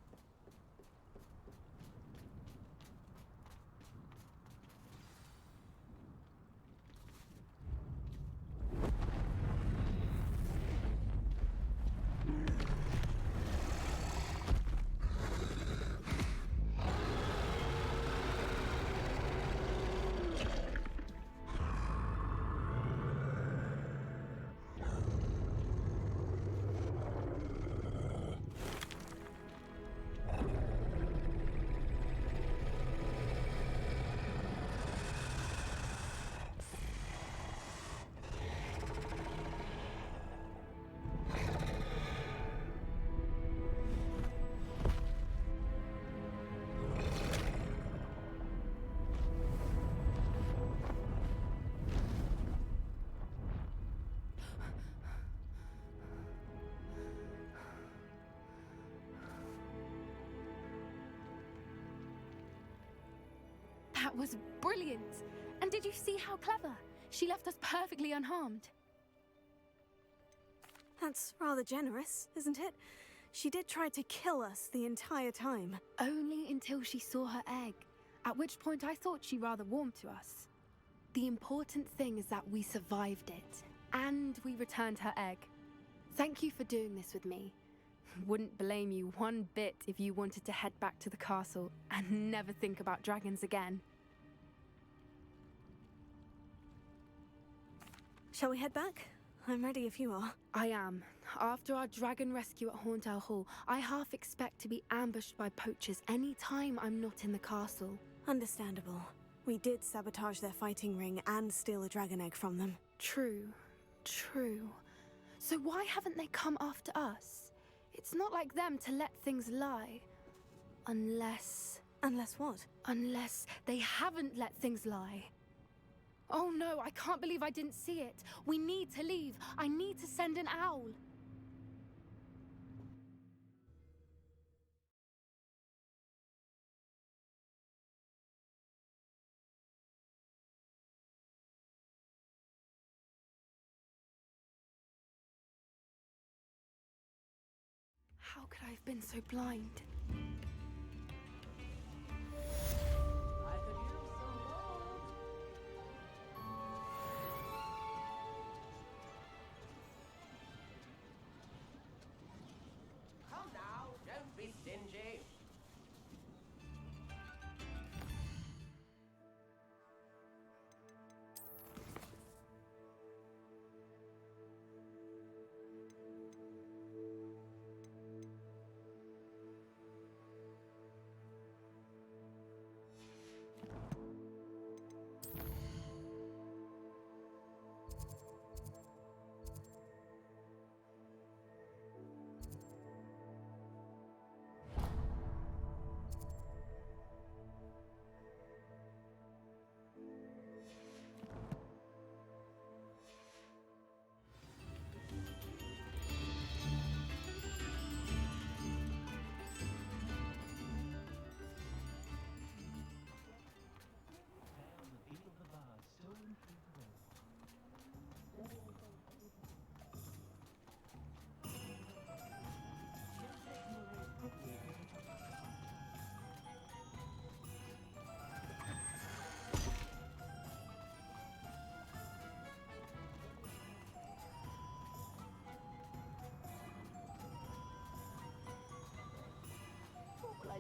That was brilliant! And did you see how clever? She left us perfectly unharmed. That's rather generous, isn't it? She did try to kill us the entire time. Only until she saw her egg, at which point I thought she rather warmed to us. The important thing is that we survived it, and we returned her egg. Thank you for doing this with me. Wouldn't blame you one bit if you wanted to head back to the castle and never think about dragons again. Shall we head back? I'm ready if you are. I am. After our dragon rescue at Horndale Hall, I half expect to be ambushed by poachers any time I'm not in the castle. Understandable. We did sabotage their fighting ring and steal a dragon egg from them. True. So why haven't they come after us? It's not like them to let things lie. Unless... Unless what? Unless they haven't let things lie. Oh no, I can't believe I didn't see it. We need to leave. I need to send an owl. How could I have been so blind? Come now, don't be stingy.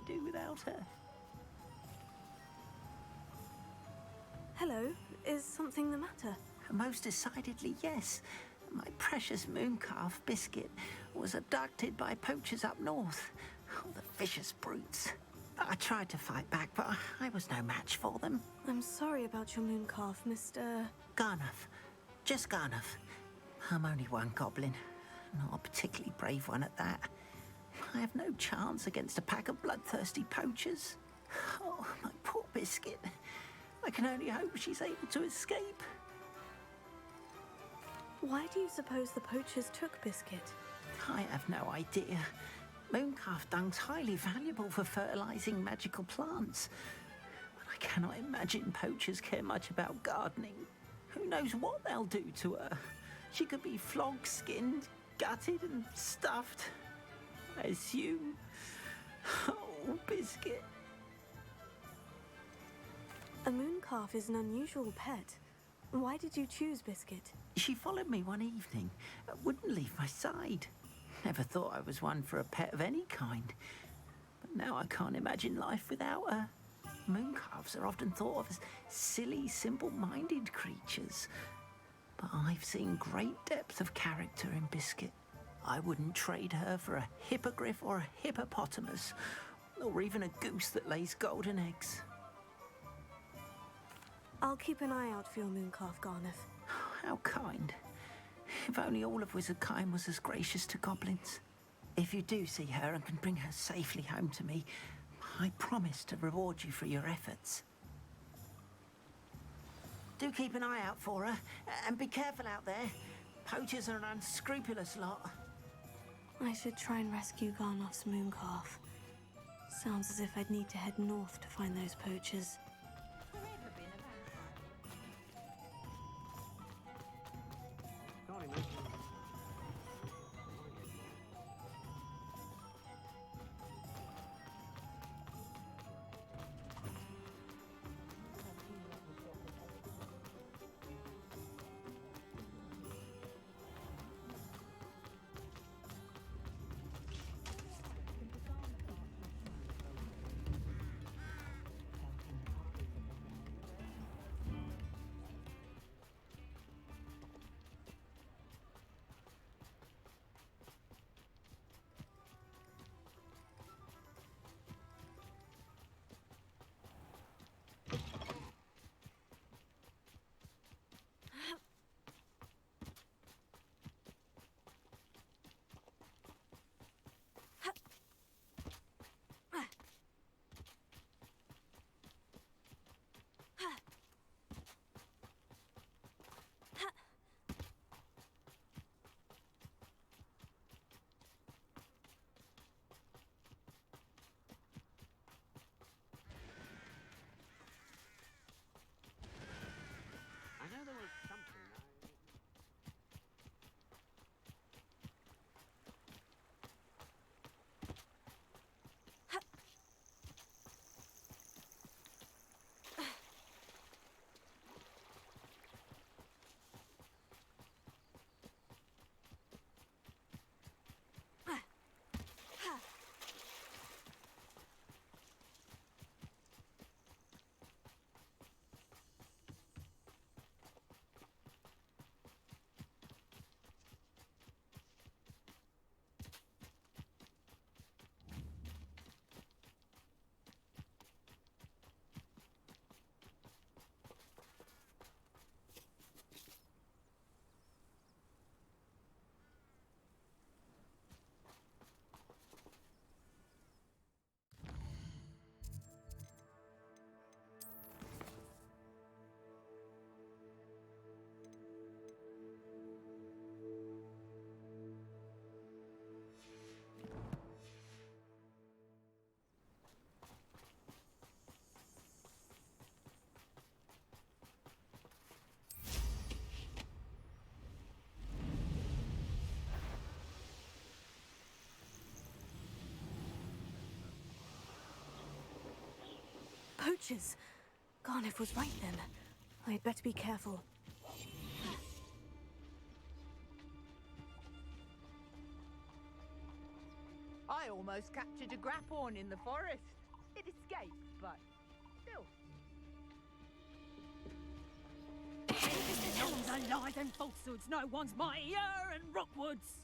do without her. Hello, is something the matter? Most decidedly, yes. My precious mooncalf, Biscuit, was abducted by poachers up north. Oh, the vicious brutes. I tried to fight back, but I was no match for them. I'm sorry about your mooncalf, Mr. Garnuff. Just Garnuff. I'm only one goblin. Not a particularly brave one at that. I have no chance against a pack of bloodthirsty poachers. Oh, my poor Biscuit. I can only hope she's able to escape. Why do you suppose the poachers took Biscuit? I have no idea. Mooncalf dung's highly valuable for fertilizing magical plants. But I cannot imagine poachers care much about gardening. Who knows what they'll do to her? She could be flogged, skinned, gutted and stuffed. I assume. Oh, Biscuit. A mooncalf is an unusual pet. Why did you choose Biscuit? She followed me one evening, wouldn't leave my side. Never thought I was one for a pet of any kind. But now I can't imagine life without her. Mooncalves are often thought of as silly, simple-minded creatures. But I've seen great depth of character in Biscuit. I wouldn't trade her for a hippogriff or a hippopotamus, or even a goose that lays golden eggs. I'll keep an eye out for your mooncalf, Garnuff. How kind. If only all of Wizardkind was as gracious to goblins. If you do see her and can bring her safely home to me, I promise to reward you for your efforts. Do keep an eye out for her, and be careful out there. Poachers are an unscrupulous lot. I should try and rescue Garnuff's mooncalf. Sounds as if I'd need to head north to find those poachers. Poachers! Garnuff was right then. I'd better be careful. I almost captured a grapphorn in the forest. It escaped, but still. Tell them the lies and falsehoods. No one's mightier in Rookwoods.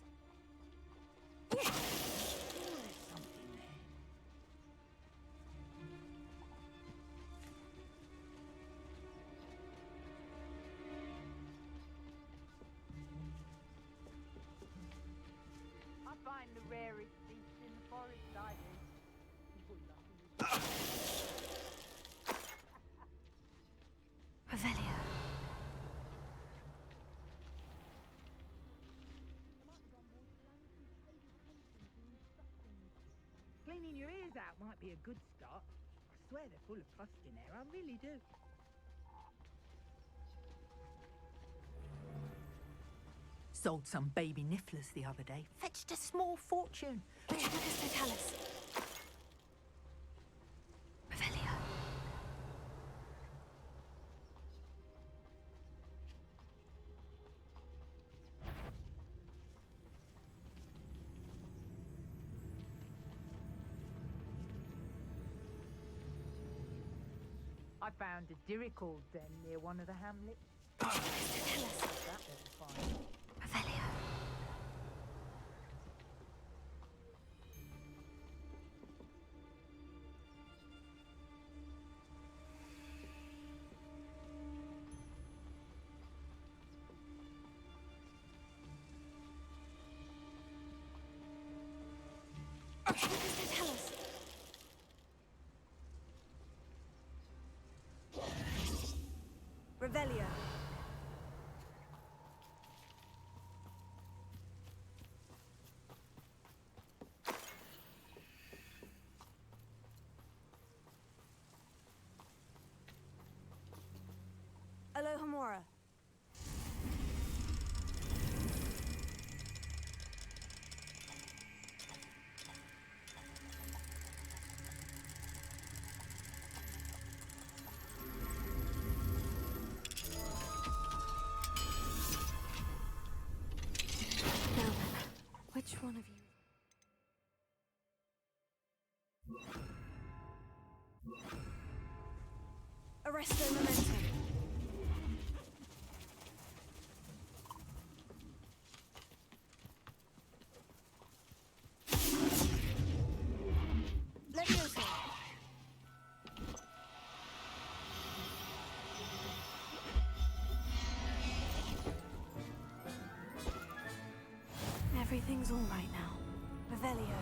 I find the rarest beasts in the forest, I do. Revelio. Cleaning your ears out might be a good start. I swear they're full of pus in there, I really do. Sold some baby nifflers the other day. Fetched a small fortune. Which one is to tell us? Revelio. I found a Diricall den near one of the hamlets. Tell us. That was fine. Revelio. What does it tell us? Revelio. Alohomora. Which one of you? Arresto momentum. Levioso. Everything's all right now. Revelio.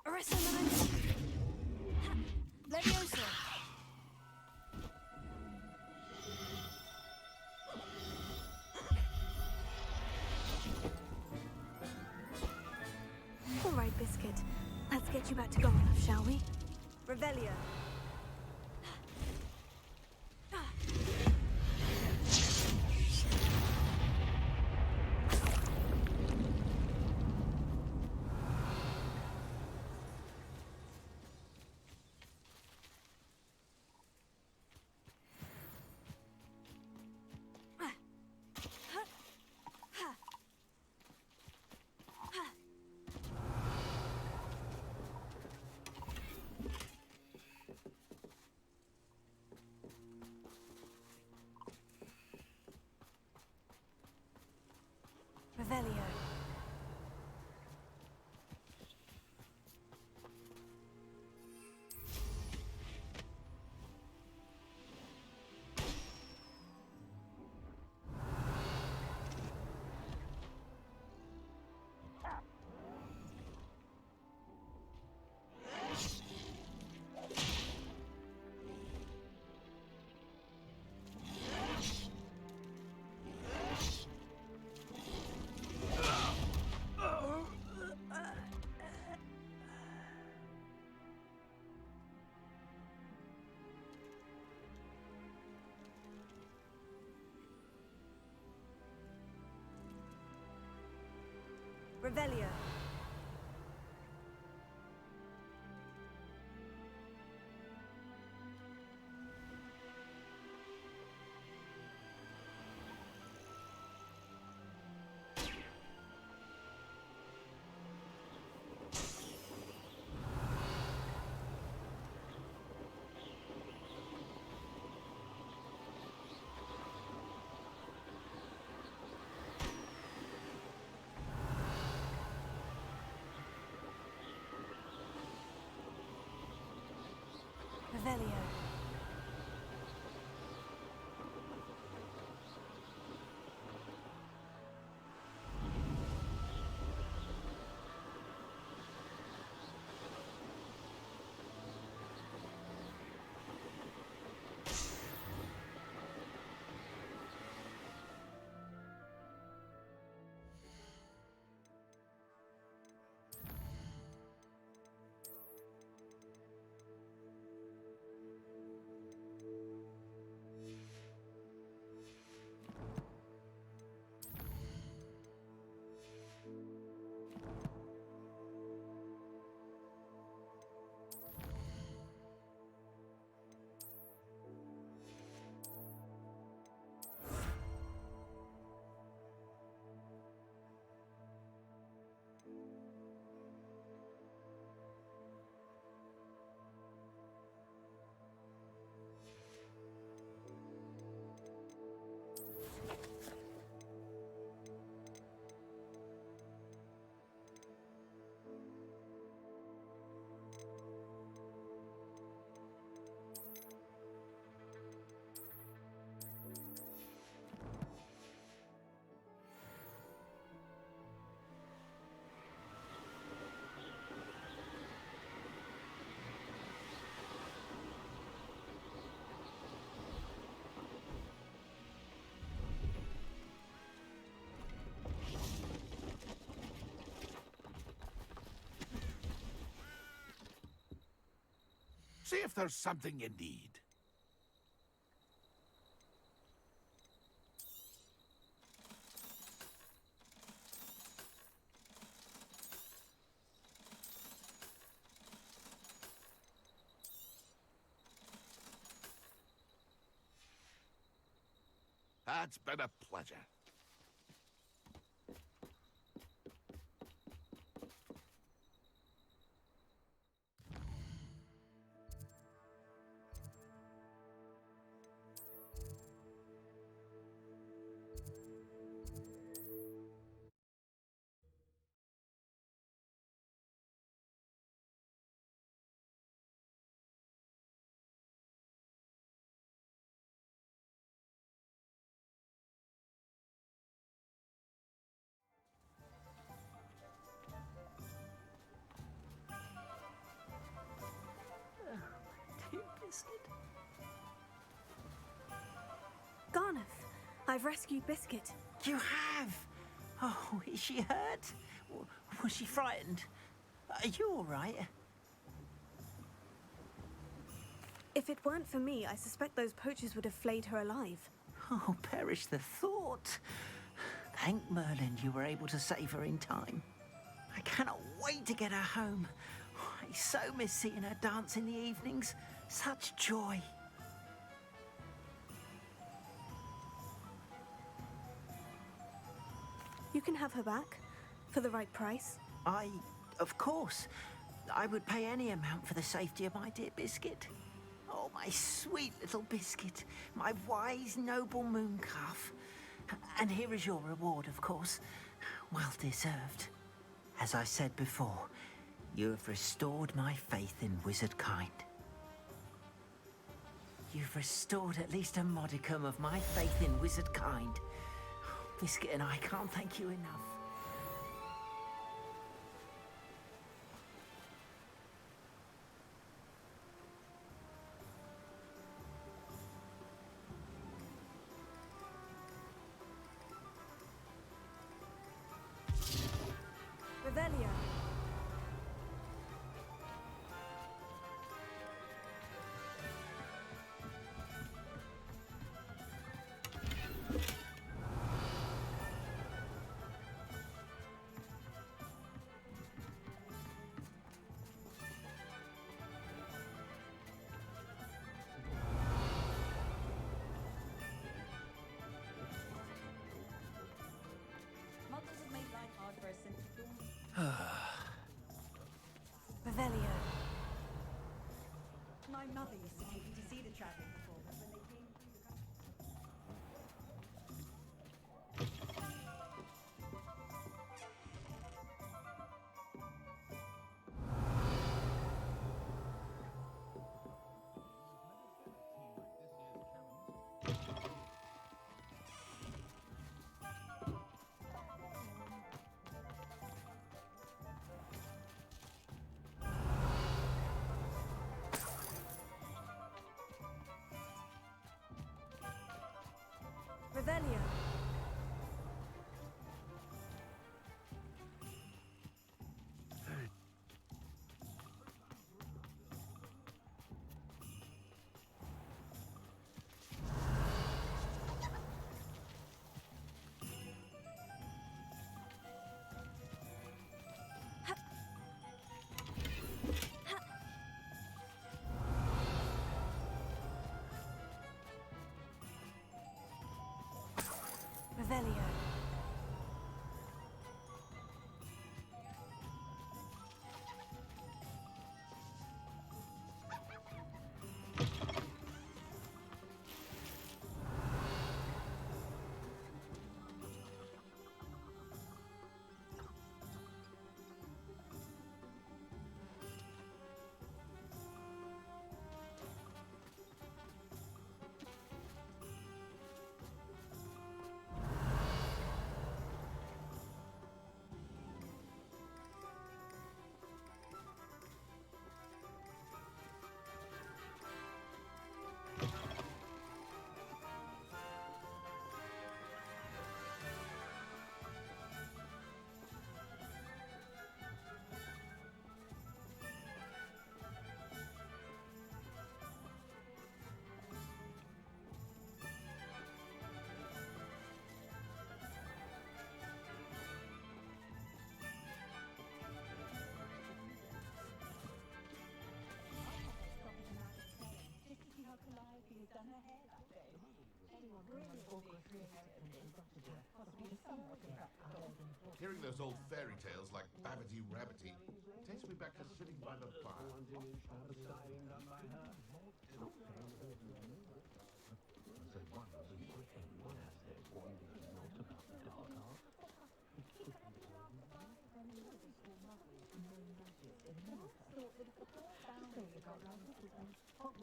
Arresto momentum. Levioso. All right, Biscuit. Let's get you back to Gomorrah, shall we? Revelio. Revelio. Revelio. Revelio. See if there's something you need. It's been a pleasure. Garneth, I've rescued Biscuit. You have? Oh, is she hurt? Was she frightened? Are you all right? If it weren't for me, I suspect those poachers would have flayed her alive. Oh, perish the thought. Thank Merlin you were able to save her in time. I cannot wait to get her home. I so miss seeing her dance in the evenings. Such joy. You can have her back, for the right price. Of course, I would pay any amount for the safety of my dear Biscuit. Oh, my sweet little Biscuit, my wise, noble moon calf. And here is your reward, of course. Well deserved. As I said before, you have restored my faith in wizard kind. You've restored at least a modicum of my faith in wizard kind. Biscuit and I can't thank you enough. Revelio. My mother used to take me to see the travelling performers when they came through the Revelio. Revelio. Hearing those old fairy tales like Babbity Rabbity takes me back to sitting by the fire.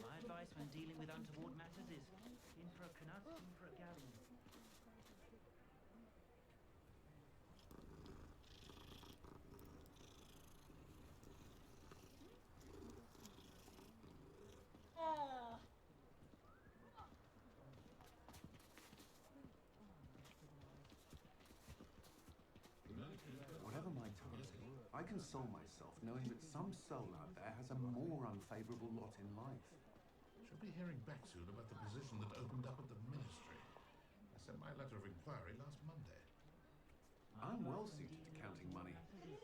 My advice when dealing with untoward matters is in for a canut, in for a gallon. Whatever my task, I console myself knowing that some soul out there has a more unfavourable lot in life. Should be hearing back soon about the position that opened up at the ministry. I sent my letter of inquiry last Monday. I'm well suited to counting money.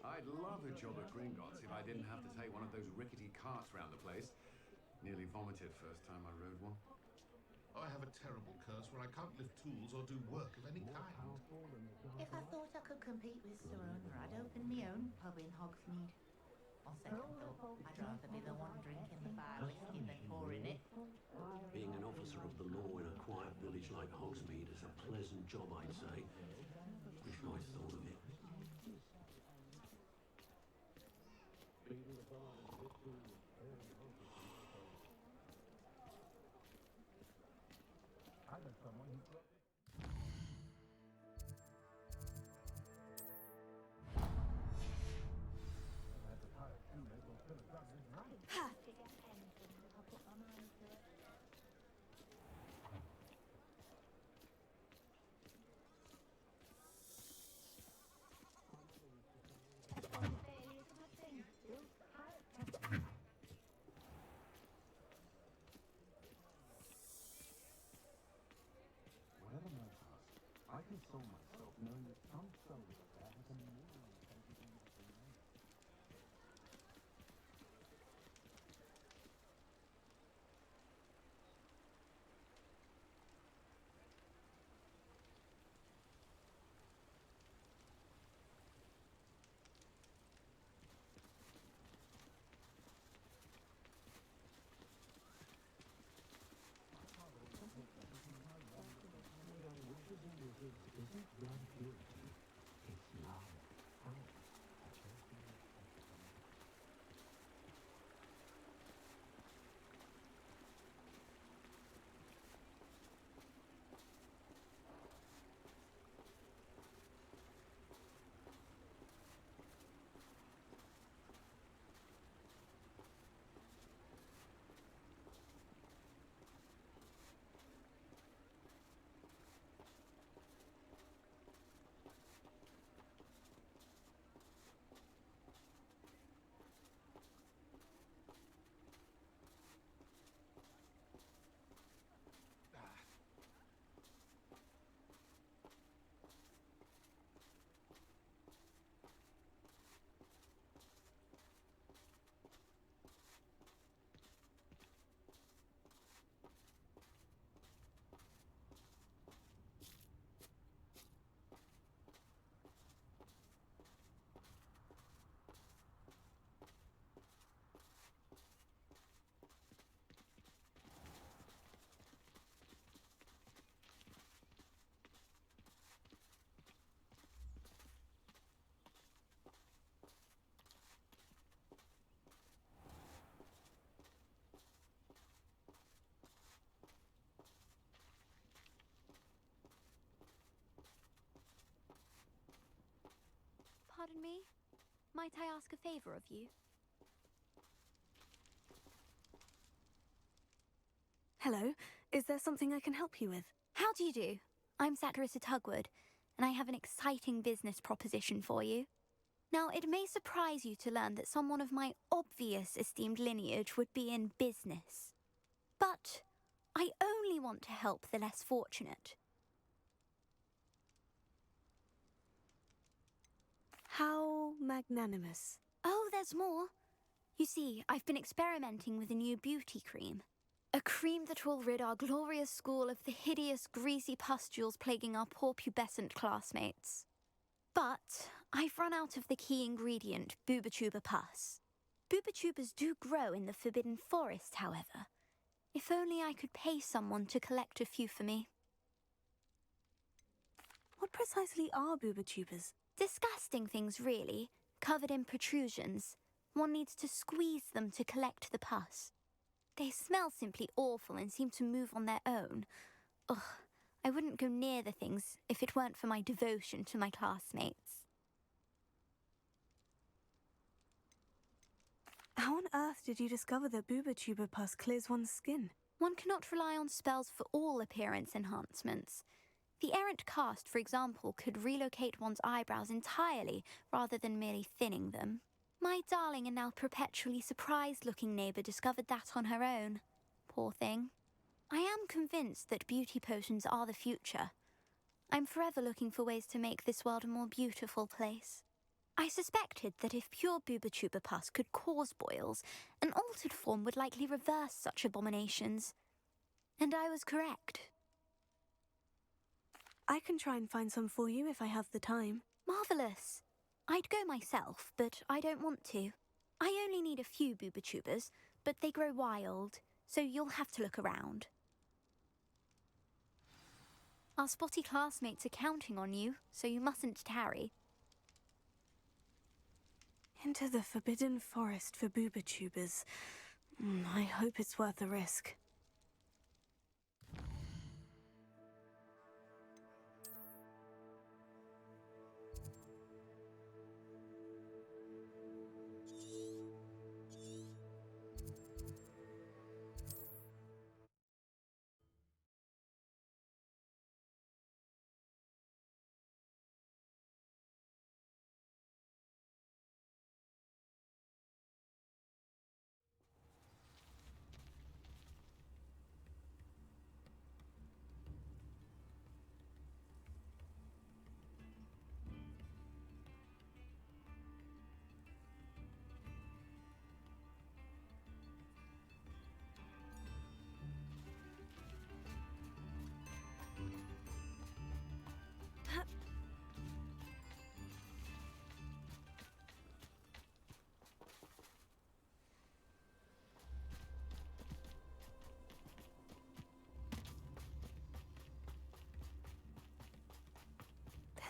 I'd love a job at Gringotts if I didn't have to take one of those rickety carts round the place. Nearly vomited first time I rode one. Oh, I have a terrible curse where I can't lift tools or do work of any kind. If I thought I could compete with Sir Owner, I'd open my own pub in Hogsmeade. On second thought, I'd rather be the one drinking the fire whiskey than pouring it. Being an officer of the law in a quiet village like Hogsmeade is a pleasant job, I'd say. Wish I'd thought of it. Whatever my task, I console myself knowing that some soul out there has a more unfavourable lot in life. Pardon me? Might I ask a favor of you? Hello, is there something I can help you with? How do you do? I'm Saccharissa Tugwood, and I have an exciting business proposition for you. Now, it may surprise you to learn that someone of my obvious esteemed lineage would be in business. But I only want to help the less fortunate. How magnanimous. Oh, there's more. You see, I've been experimenting with a new beauty cream. A cream that will rid our glorious school of the hideous, greasy pustules plaguing our poor pubescent classmates. But I've run out of the key ingredient, Booba-Tuber pus. Booba-Tubers do grow in the Forbidden Forest, however. If only I could pay someone to collect a few for me. What precisely are Booba-Tubers? Disgusting things, really, covered in protrusions. One needs to squeeze them to collect the pus. They smell simply awful and seem to move on their own. Ugh, I wouldn't go near the things if it weren't for my devotion to my classmates. How on earth did you discover that Booba-Tuber pus clears one's skin? One cannot rely on spells for all appearance enhancements. The errant cast, for example, could relocate one's eyebrows entirely rather than merely thinning them. My darling and now perpetually surprised-looking neighbour discovered that on her own. Poor thing. I am convinced that beauty potions are the future. I'm forever looking for ways to make this world a more beautiful place. I suspected that if pure Booba-Tuber pus could cause boils, an altered form would likely reverse such abominations. And I was correct. I can try and find some for you if I have the time. Marvellous. I'd go myself, but I don't want to. I only need a few Booba-Tubers, but they grow wild, so you'll have to look around. Our spotty classmates are counting on you, so you mustn't tarry. Into the Forbidden Forest for Booba-Tubers. I hope it's worth the risk.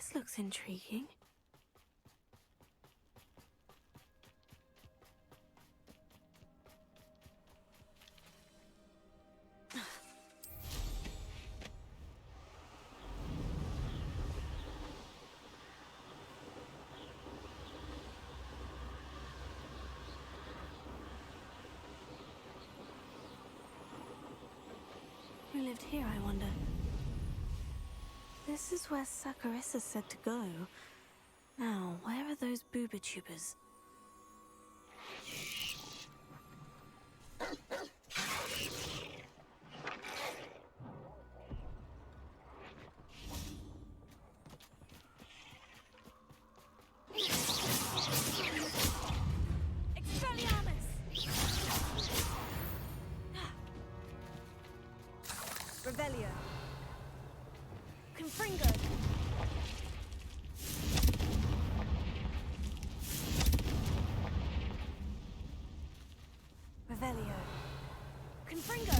This looks intriguing. Who lived here, I wonder? This is where Saccharissa said to go. Now, where are those booba-tubers? Revelio. Confringo. Revelio. Confringo.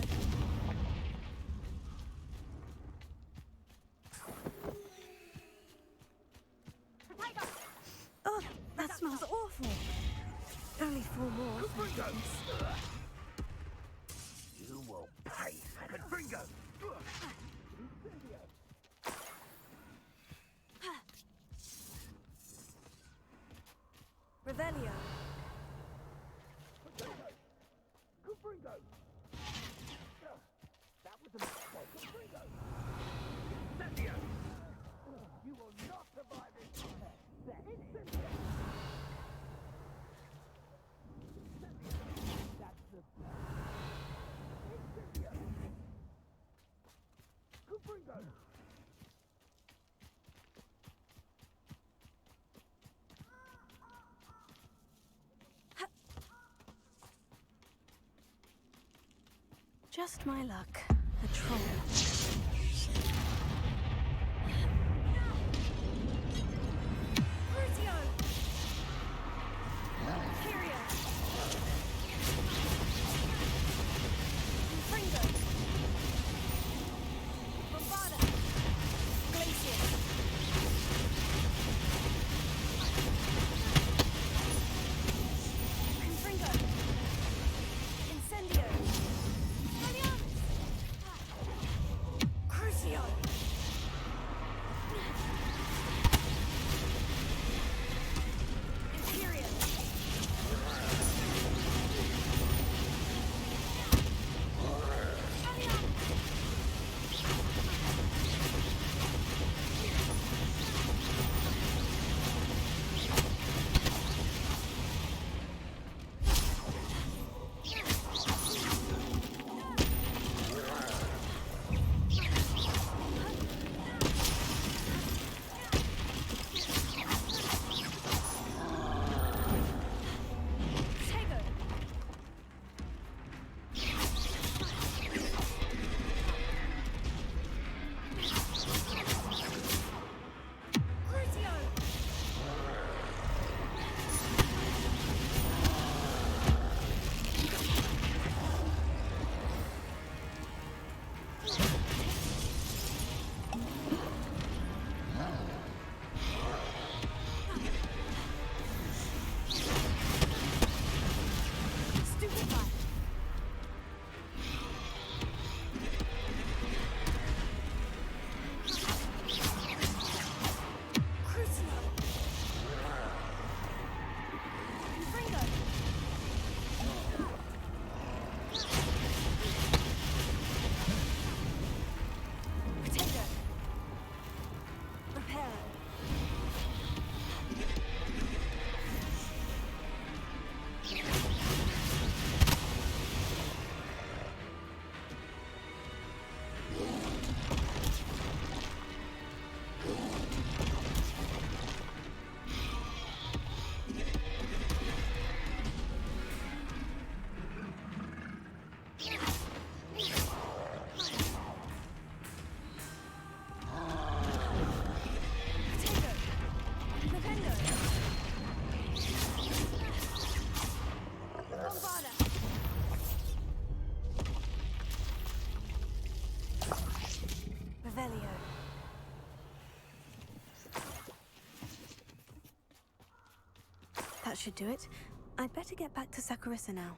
Oh, that smells awful. Only 4 more. Thank goodness. You will pay, Confringo! Revelio. Confringo! That was a mistake. Confringo! Incendio! You will not survive this fire. Incendio! That's the Incendio! Confringo! Just my luck. A troll. Crucio! Kyria! Confringo! Bombarda! Glacier! Confringo! Incendio! Crucio! Imperial! should do it. I'd better get back to Saccharissa now.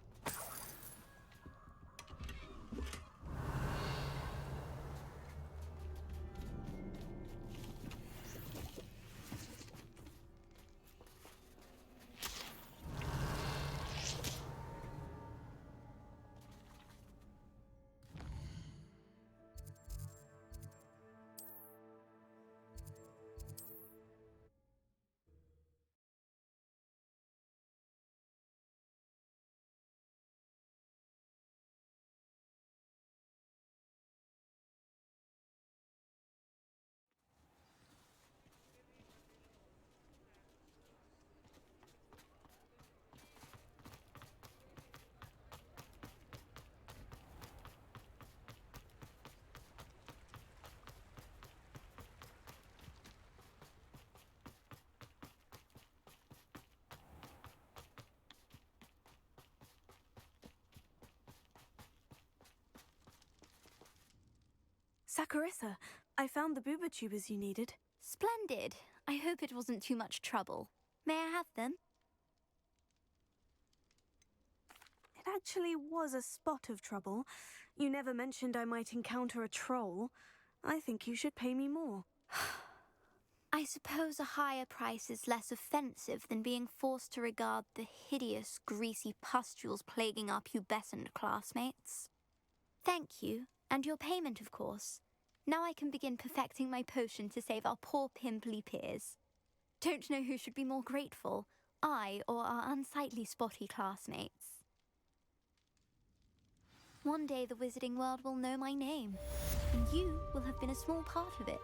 Saccharissa, I found the booba tubers you needed. Splendid. I hope it wasn't too much trouble. May I have them? It actually was a spot of trouble. You never mentioned I might encounter a troll. I think you should pay me more. I suppose a higher price is less offensive than being forced to regard the hideous, greasy pustules plaguing our pubescent classmates. Thank you, and your payment, of course. Now I can begin perfecting my potion to save our poor pimply peers. Don't know who should be more grateful, I or our unsightly spotty classmates. One day the wizarding world will know my name, and you will have been a small part of it.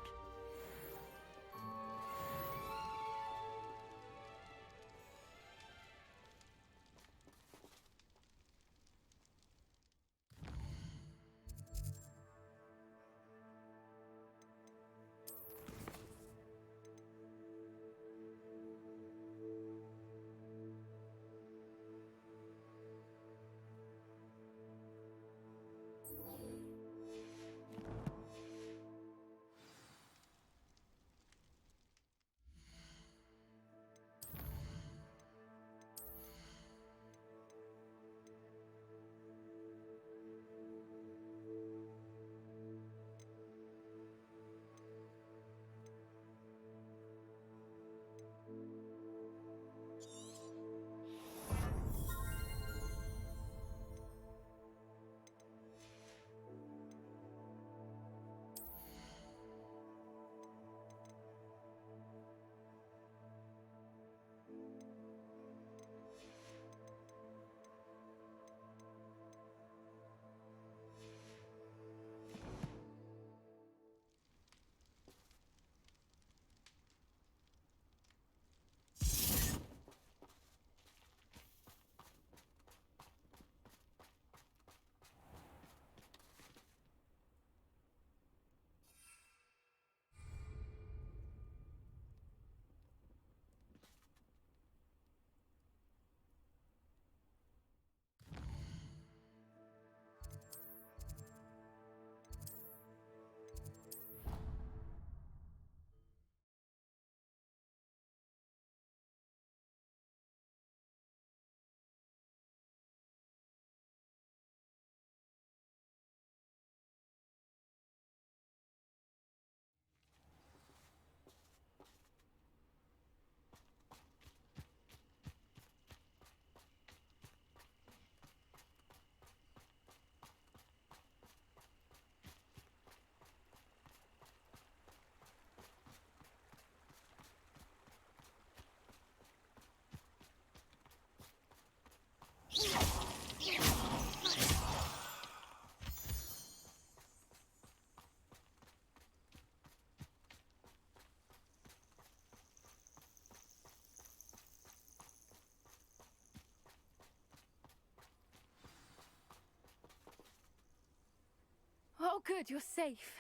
Oh, good, you're safe.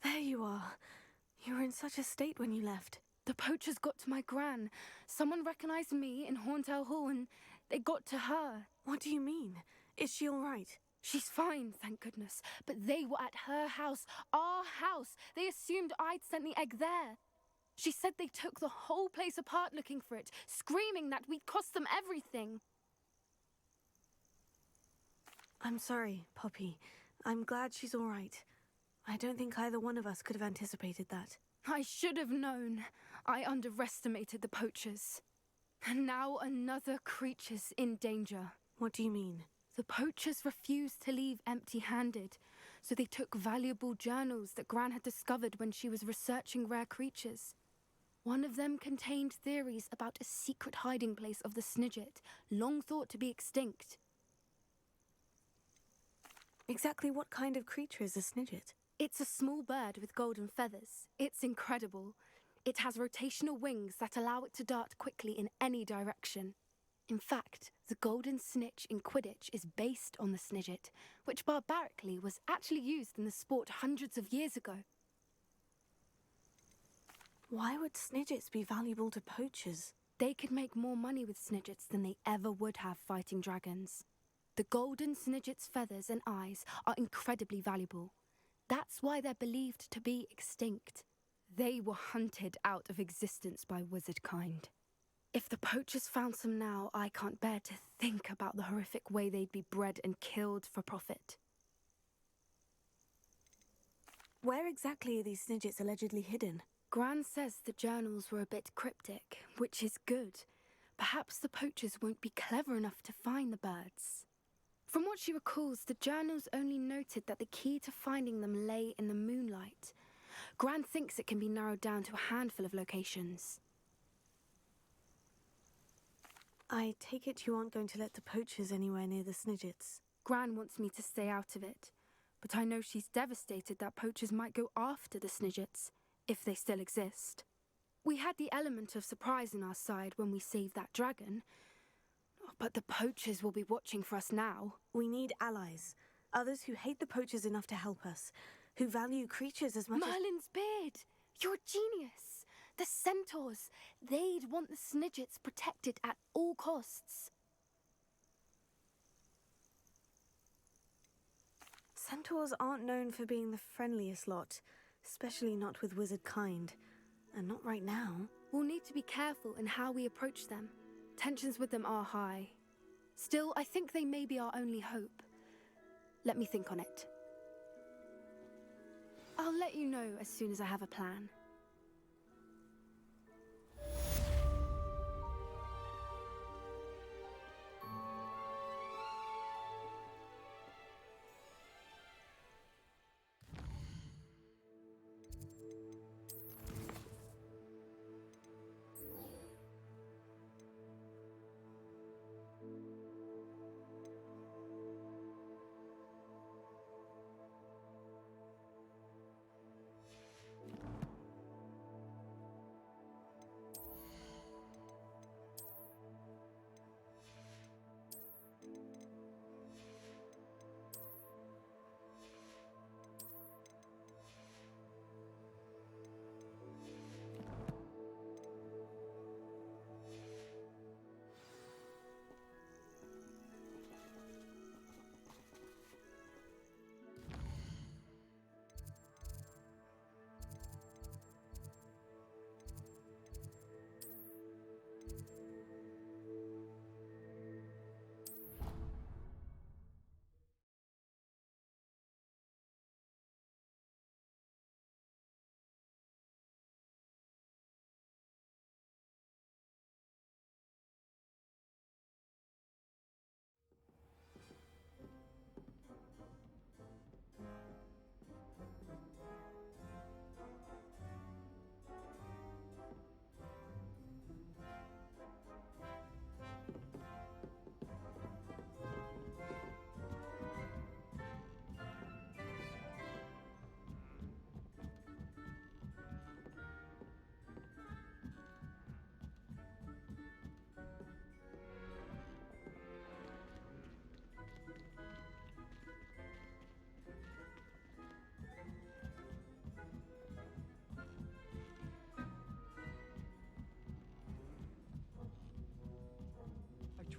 There you are. You were in such a state when you left. The poachers got to my gran. Someone recognized me in Hauntel Hall and they got to her. What do you mean? Is she all right? She's fine, thank goodness. But they were at her house, our house. They assumed I'd sent the egg there. She said they took the whole place apart looking for it, screaming that we'd cost them everything. I'm sorry, Poppy. I'm glad she's all right. I don't think either one of us could have anticipated that. I should have known. I underestimated the poachers. And now another creature's in danger. What do you mean? The poachers refused to leave empty-handed, so they took valuable journals that Gran had discovered when she was researching rare creatures. One of them contained theories about a secret hiding place of the Snidget, long thought to be extinct. Exactly what kind of creature is a Snidget? It's a small bird with golden feathers. It's incredible. It has rotational wings that allow it to dart quickly in any direction. In fact, the golden snitch in Quidditch is based on the Snidget, which barbarically was actually used in the sport hundreds of years ago. Why would Snidgets be valuable to poachers? They could make more money with Snidgets than they ever would have fighting dragons. The golden Snidget's feathers and eyes are incredibly valuable. That's why they're believed to be extinct. They were hunted out of existence by wizard kind. If the poachers found some now, I can't bear to think about the horrific way they'd be bred and killed for profit. Where exactly are these Snidgets allegedly hidden? Gran says the journals were a bit cryptic, which is good. Perhaps the poachers won't be clever enough to find the birds. From what she recalls, the journals only noted that the key to finding them lay in the moonlight. Gran thinks it can be narrowed down to a handful of locations. I take it you aren't going to let the poachers anywhere near the Snidgets. Gran wants me to stay out of it, but I know she's devastated that poachers might go after the Snidgets, if they still exist. We had the element of surprise on our side when we saved that dragon, but the poachers will be watching for us now. We need allies, others who hate the poachers enough to help us, who value creatures as much Merlin's beard! You're a genius! The centaurs! They'd want the Snidgets protected at all costs. Centaurs aren't known for being the friendliest lot, especially not with wizard kind. And not right now. We'll need to be careful in how we approach them. Tensions with them are high. Still, I think they may be our only hope. Let me think on it. I'll let you know as soon as I have a plan.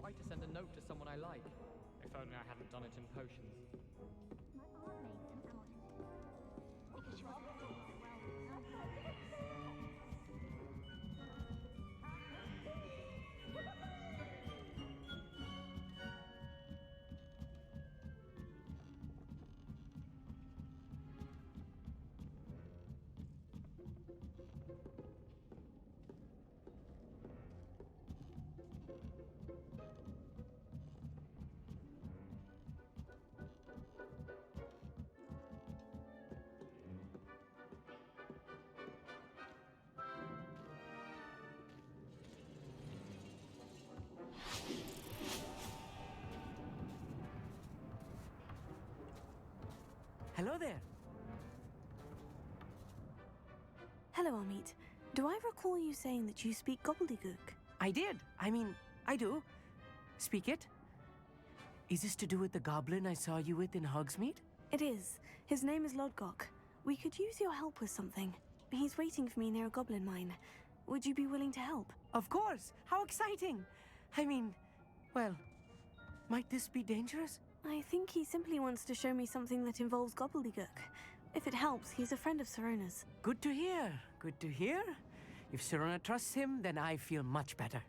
Tried to send a note to someone I like. If only I hadn't done it in potions. Hello there. Hello, Amit. Do I recall you saying that you speak gobbledygook? I did. I do. Speak it. Is this to do with the goblin I saw you with in Hogsmeade? It is. His name is Lodgok. We could use your help with something. He's waiting for me near a goblin mine. Would you be willing to help? Of course! How exciting! Well, might this be dangerous? I think he simply wants to show me something that involves gobbledygook. If it helps, he's a friend of Sirona's. Good to hear. Good to hear. If Sirona trusts him, then I feel much better.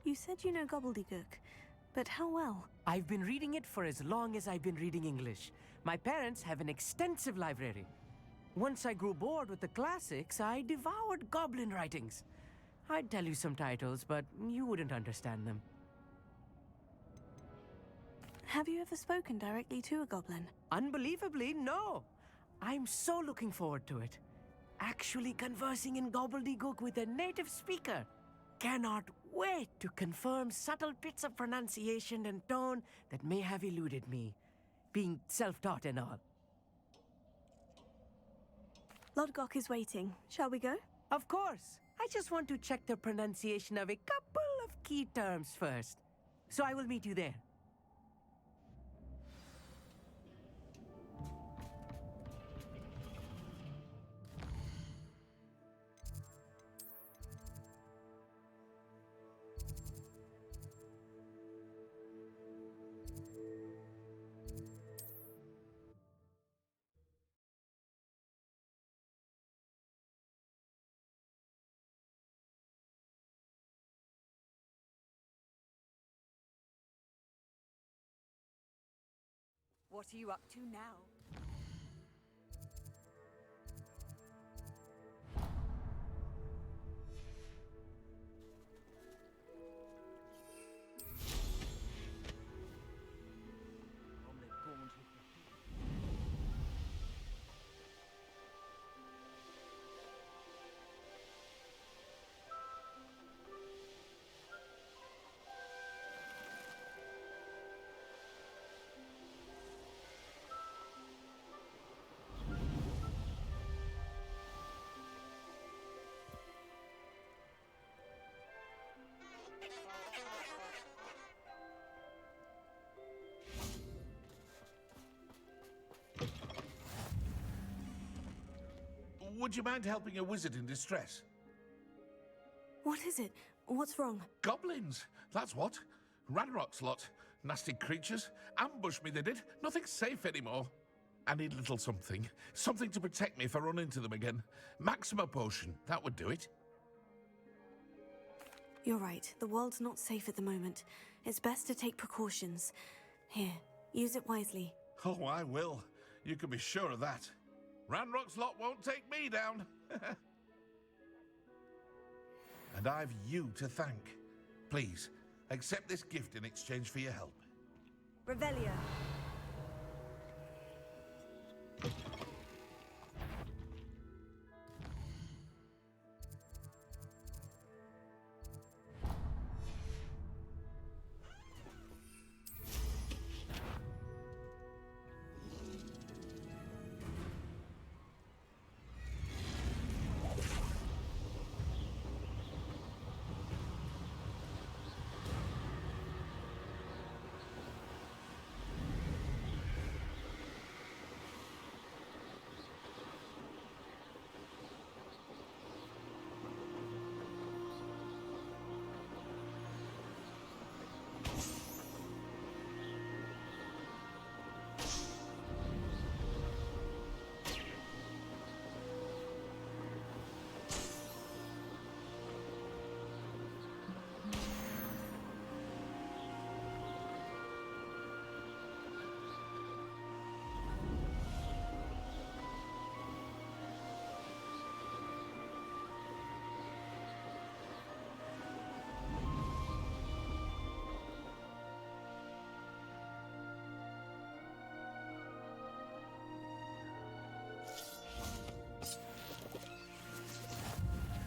You said you know gobbledygook, but how well? I've been reading it for as long as I've been reading English. My parents have an extensive library. Once I grew bored with the classics, I devoured goblin writings. I'd tell you some titles, but you wouldn't understand them. Have you ever spoken directly to a goblin? Unbelievably, no. I'm so looking forward to it. Actually conversing in gobbledygook with a native speaker. Cannot wait to confirm subtle bits of pronunciation and tone that may have eluded me, being self-taught and all. Lodgok is waiting. Shall we go? Of course. I just want to check the pronunciation of a couple of key terms first. So I will meet you there. What are you up to now? Would you mind helping a wizard in distress? What is it? What's wrong? Goblins, that's what. Ranrock's lot. Nasty creatures. Ambushed me, they did. Nothing safe anymore. I need a little something. Something to protect me if I run into them again. Maxima potion, that would do it. You're right. The world's not safe at the moment. It's best to take precautions. Here, use it wisely. Oh, I will. You can be sure of that. Ranrock's lot won't take me down. And I've you to thank. Please, accept this gift in exchange for your help. Revelio.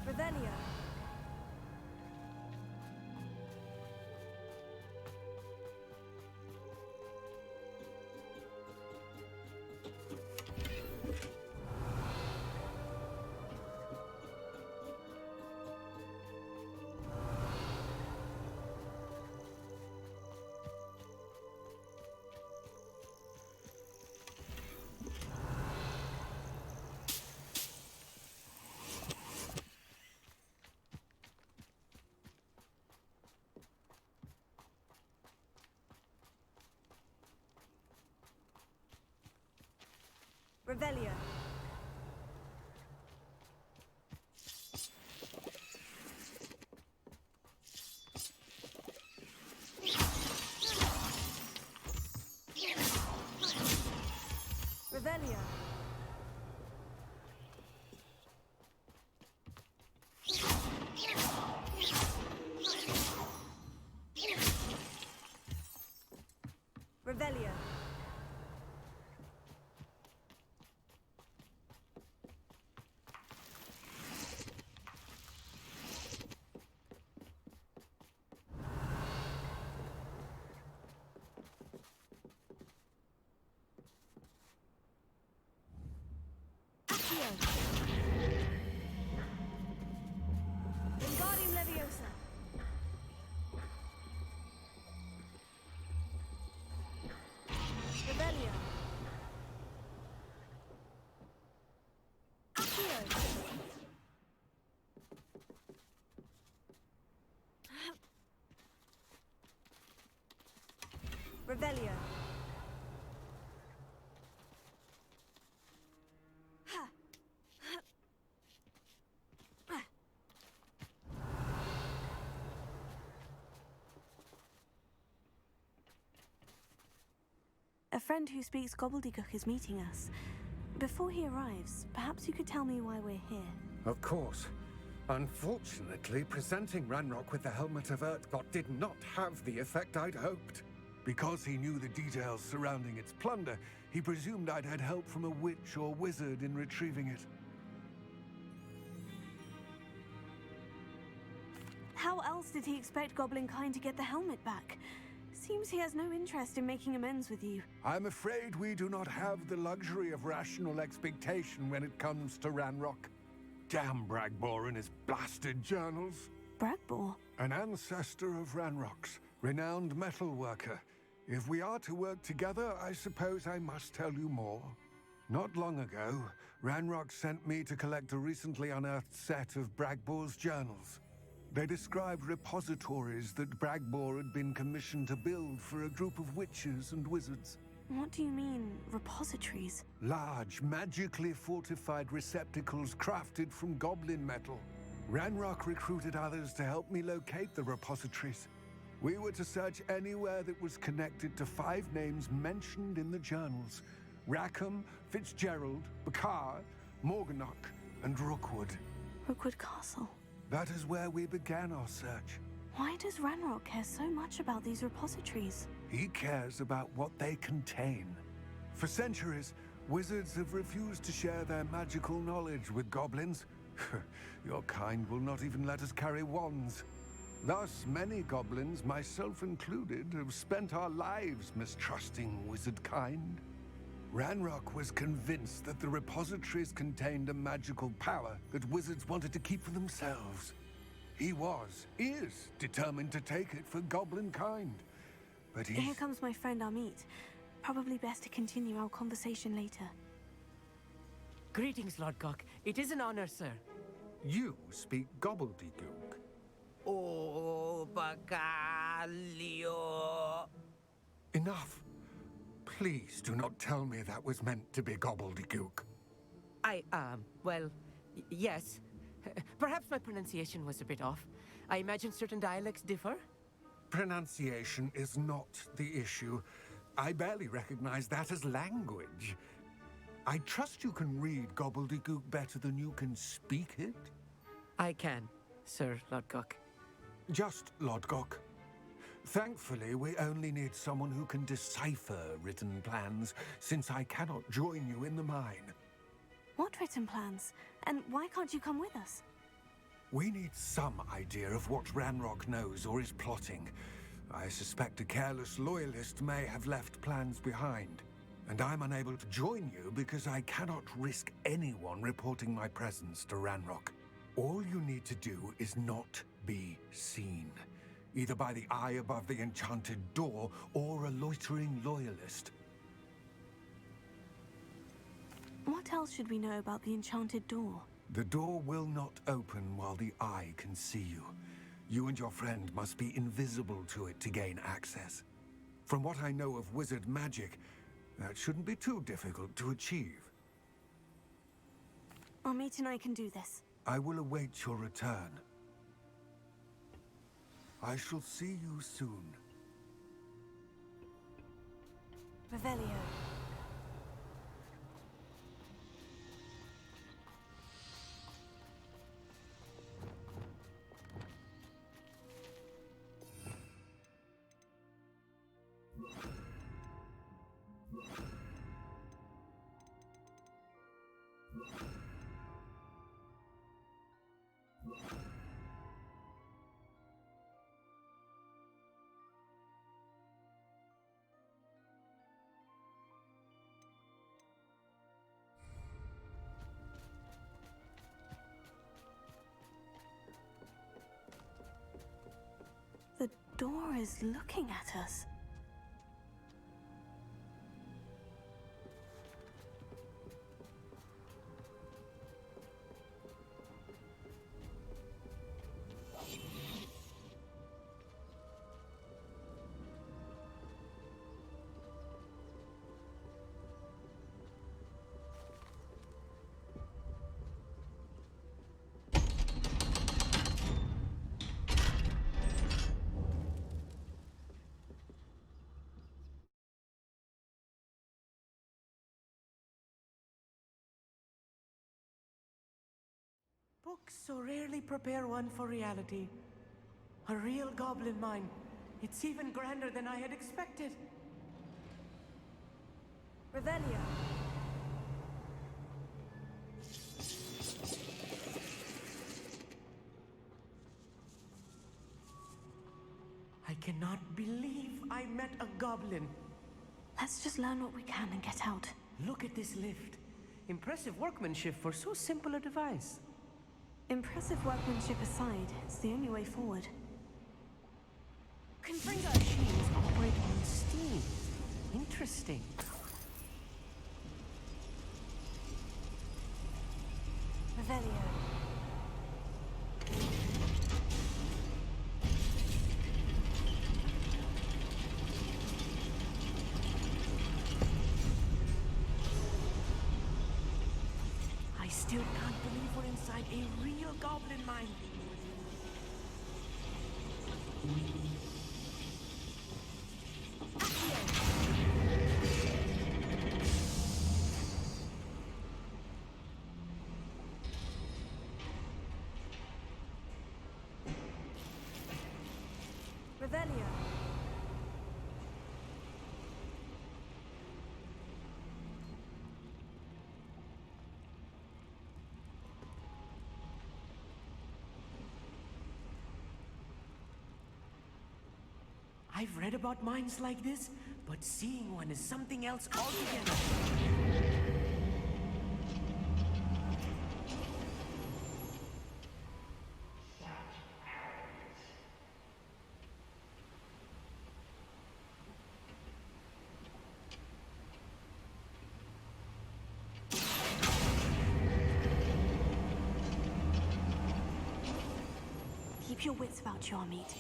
Revelio. Revelio. Revelio. Revelio. Wingardium Leviosa. Revelio. Accio. Revelio. A friend who speaks gobbledygook is meeting us. Before he arrives, perhaps you could tell me why we're here. Of course. Unfortunately, presenting Ranrock with the Helmet of Urtkot did not have the effect I'd hoped. Because he knew the details surrounding its plunder, he presumed I'd had help from a witch or wizard in retrieving it. How else did he expect Goblinkind to get the helmet back? Seems he has no interest in making amends with you. I'm afraid we do not have the luxury of rational expectation when it comes to Ranrock. Damn Bragbor and his blasted journals. Bragbor? An ancestor of Ranrock's, renowned metal worker. If we are to work together, I suppose I must tell you more. Not long ago, Ranrock sent me to collect a recently unearthed set of Bragbor's journals. They described repositories that Bragbor had been commissioned to build for a group of witches and wizards. What do you mean, repositories? Large, magically fortified receptacles crafted from goblin metal. Ranrock recruited others to help me locate the repositories. We were to search anywhere that was connected to 5 names mentioned in the journals: Rackham, Fitzgerald, Bakar, Morganach, and Rookwood. Rookwood Castle. That is where we began our search. Why does Ranrock care so much about these repositories? He cares about what they contain. For centuries, wizards have refused to share their magical knowledge with goblins. Your kind will not even let us carry wands. Thus, many goblins, myself included, have spent our lives mistrusting wizard kind. Ranrock was convinced that the repositories contained a magical power that wizards wanted to keep for themselves. He is determined to take it for goblin kind. But Here comes my friend Amit. Probably best to continue our conversation later. Greetings, Lodgok. It is an honor, sir. You speak gobbledygook. Oh, Bacalio. Enough. Please do not tell me that was meant to be gobbledygook. Well, yes. Perhaps my pronunciation was a bit off. I imagine certain dialects differ? Pronunciation is not the issue. I barely recognize that as language. I trust you can read gobbledygook better than you can speak it? I can, Sir Lodgok. Just Lodgok. Thankfully, we only need someone who can decipher written plans, since I cannot join you in the mine. What written plans? And why can't you come with us? We need some idea of what Ranrock knows or is plotting. I suspect a careless loyalist may have left plans behind. And I'm unable to join you because I cannot risk anyone reporting my presence to Ranrock. All you need to do is not be seen. Either by the eye above the enchanted door, or a loitering loyalist. What else should we know about the enchanted door? The door will not open while the eye can see you. You and your friend must be invisible to it to gain access. From what I know of wizard magic, that shouldn't be too difficult to achieve. Armit and I can do this. I will await your return. I shall see you soon. Revelio. The door is looking at us. Books so rarely prepare one for reality. A real goblin mine. It's even grander than I had expected. Revelio. I cannot believe I met a goblin. Let's just learn what we can and get out. Look at this lift. Impressive workmanship for so simple a device. Impressive workmanship aside, it's the only way forward. Confringo machines operate on steam. Interesting. Revelio. I still can't believe we're inside a real goblin mine. Revelio. I've read about mines like this, but seeing one is something else altogether. Keep your wits about you, Armit.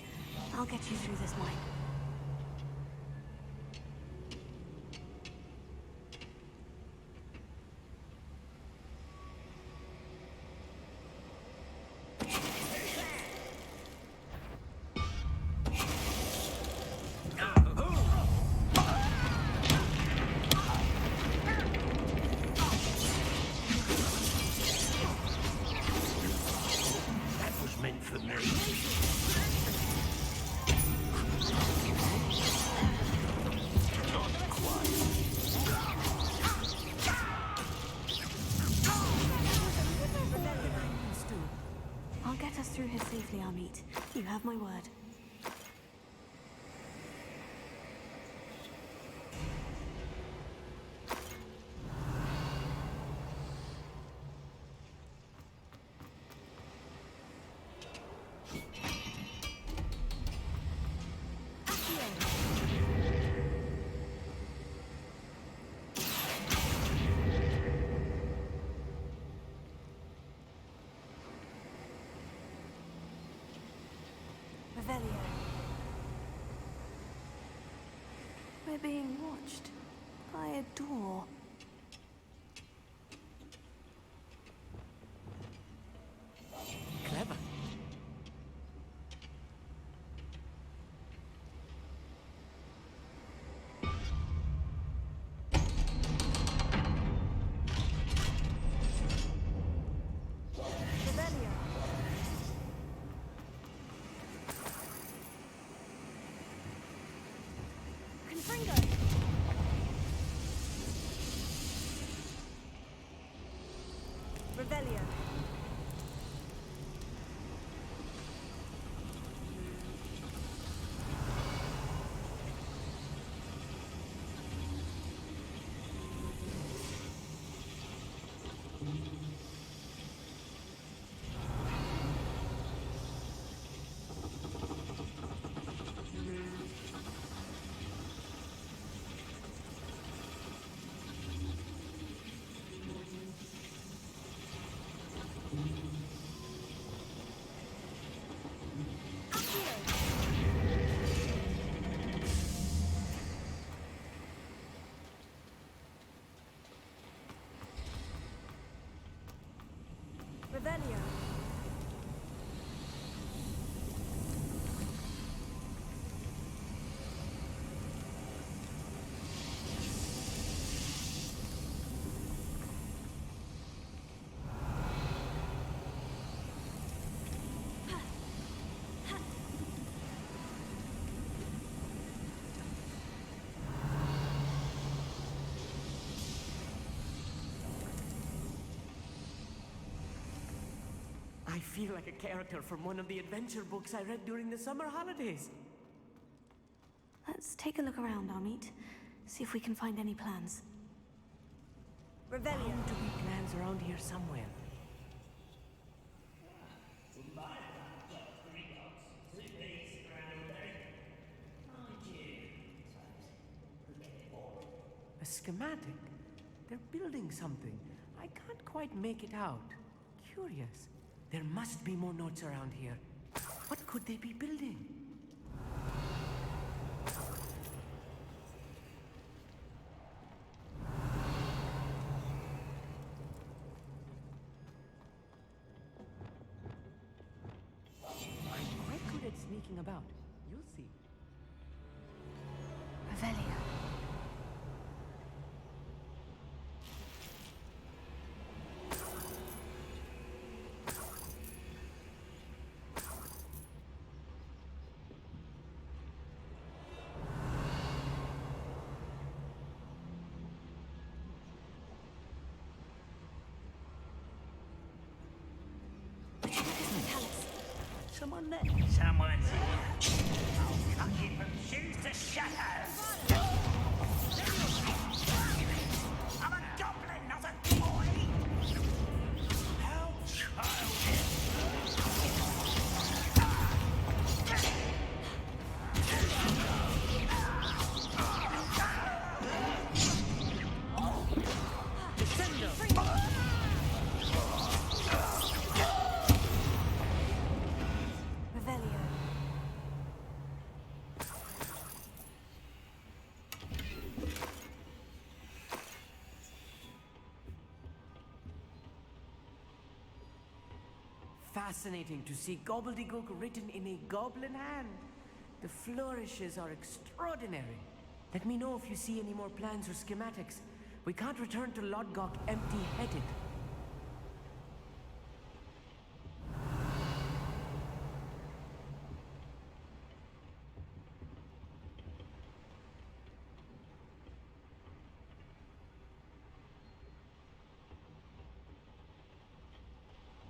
I'll get you through this mine. Through here safely, Armit. You have my word. We're being watched by a door. Revelio. Revelio. I feel like a character from one of the adventure books I read during the summer holidays. Let's take a look around, Amit. See if we can find any plans. Bound to be plans around here somewhere. A schematic? They're building something. I can't quite make it out. Curious. There must be more notes around here. What could they be building? I'm quite good at sneaking about. You'll see. Revelio. Someone there? Someone's here. I'll cut you from shoes to shadows. I'm a goblin, not a boy. How childish. Fascinating to see gobbledygook written in a goblin hand. The flourishes are extraordinary. Let me know if you see any more plans or schematics. We can't return to Lodgok empty-headed.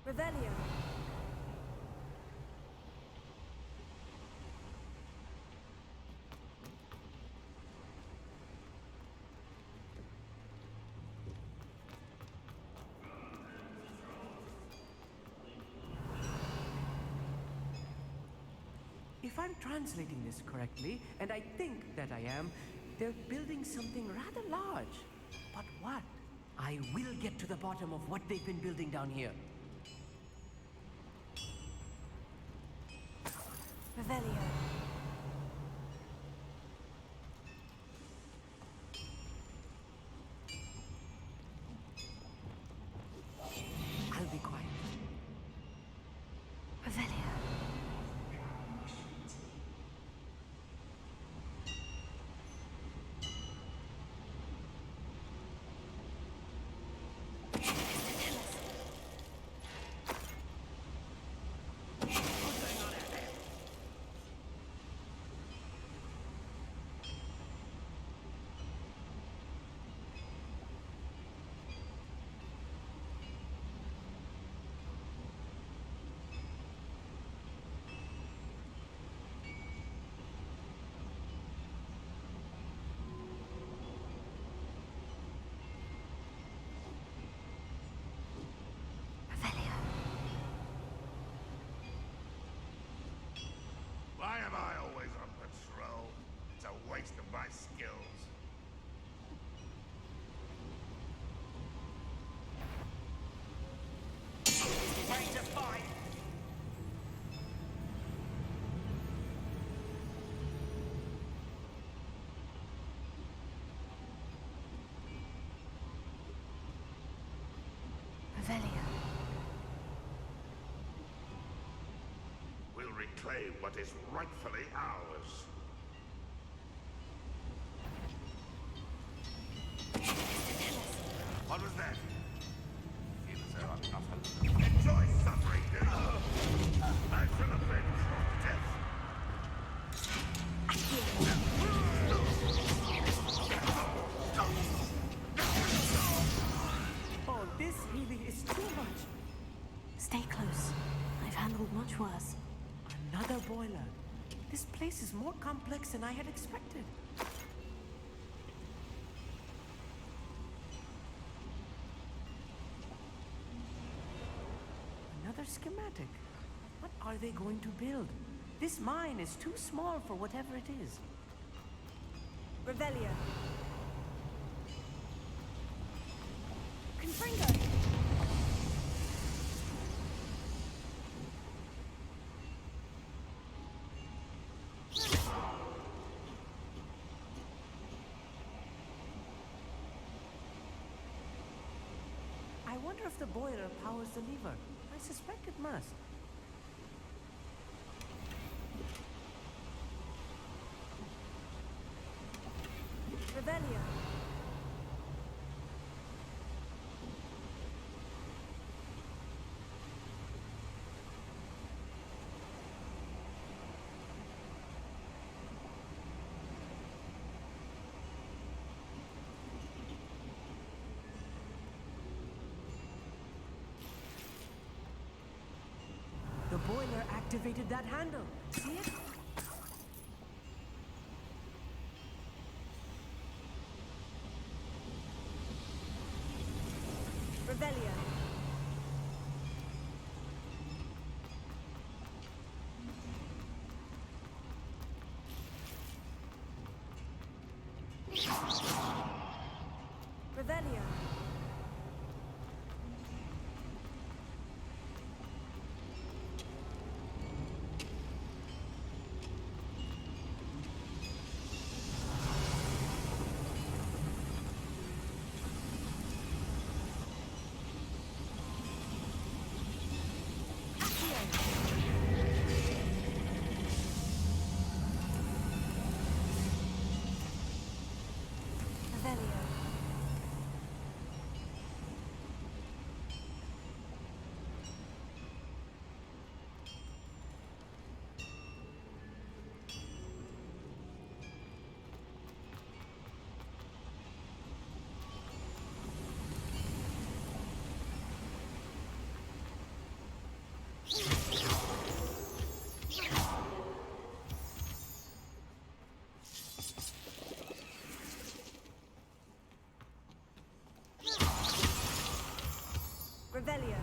Revelio. If I'm translating this correctly, and I think that I am, they're building something rather large. But what? I will get to the bottom of what they've been building down here. Revelio. I'll be quiet. Revelio. Revelio. We'll reclaim what is rightfully ours. What was that? Feel as though I'm not enjoy suffering, do you? I shall avenge your death. Oh, this really is too much. Stay close. I've handled much worse. Another boiler. This place is more complex than I had expected. Another schematic. What are they going to build? This mine is too small for whatever it is. Revelio. Confringo. I wonder if the boiler powers the lever. I suspect it must. Revelio. The boiler activated that handle. See it? Revelio. Revelio. Revelio.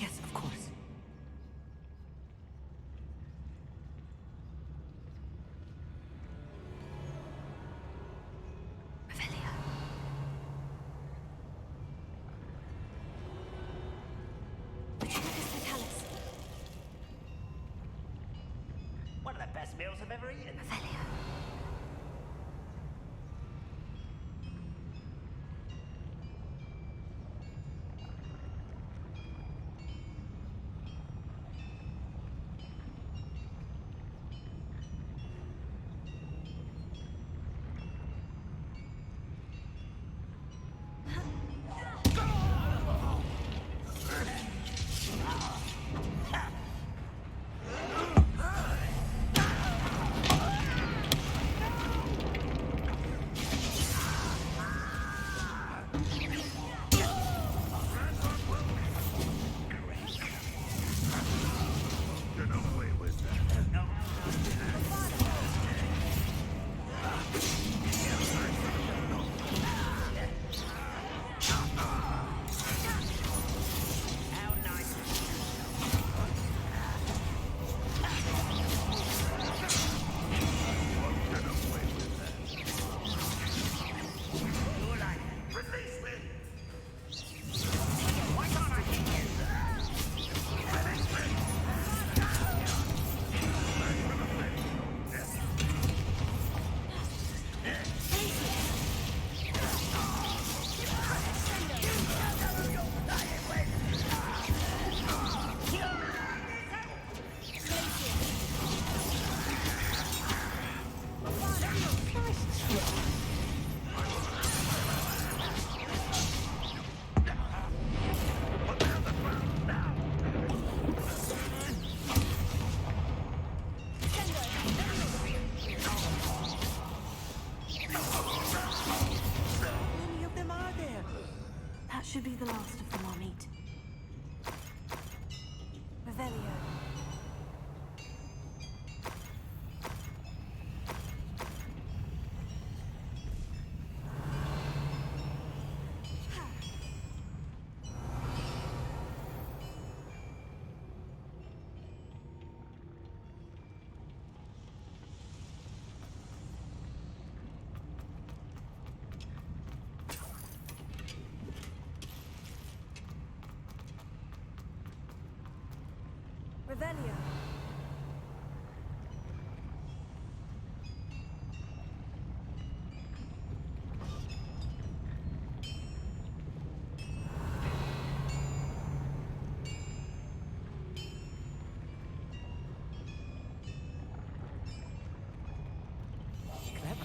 Yes, of course. Revelio. One of the best meals I've ever eaten. Revelio. Revelio. Clever.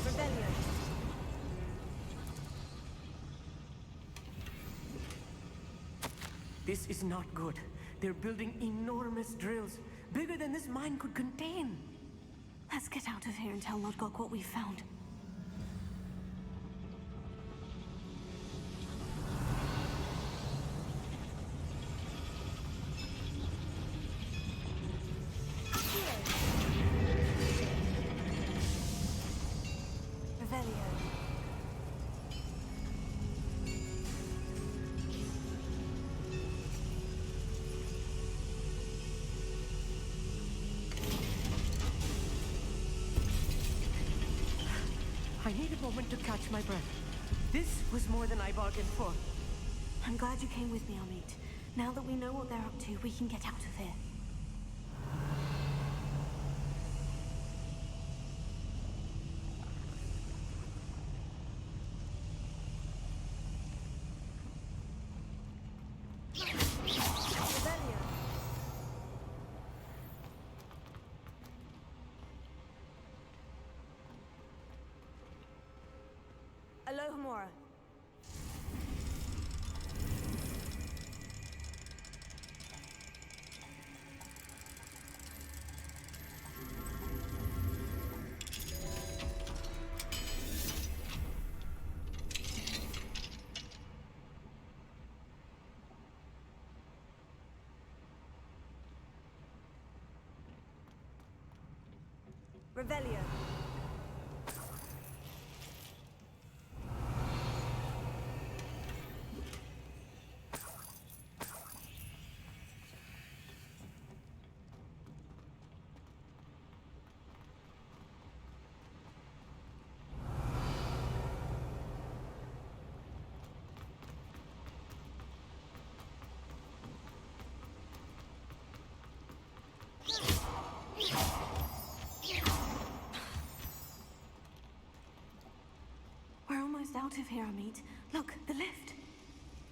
Revelio. This is not good. They're building enormous drills, bigger than this mine could contain. Let's get out of here and tell Lodgok what we found. Revelio. I need a moment to catch my breath. This was more than I bargained for. I'm glad you came with me, Amit. Now that we know what they're up to, we can get out of here. Revelio. Alohomora. Revelio. We're almost out of here, Amit. Look, the lift.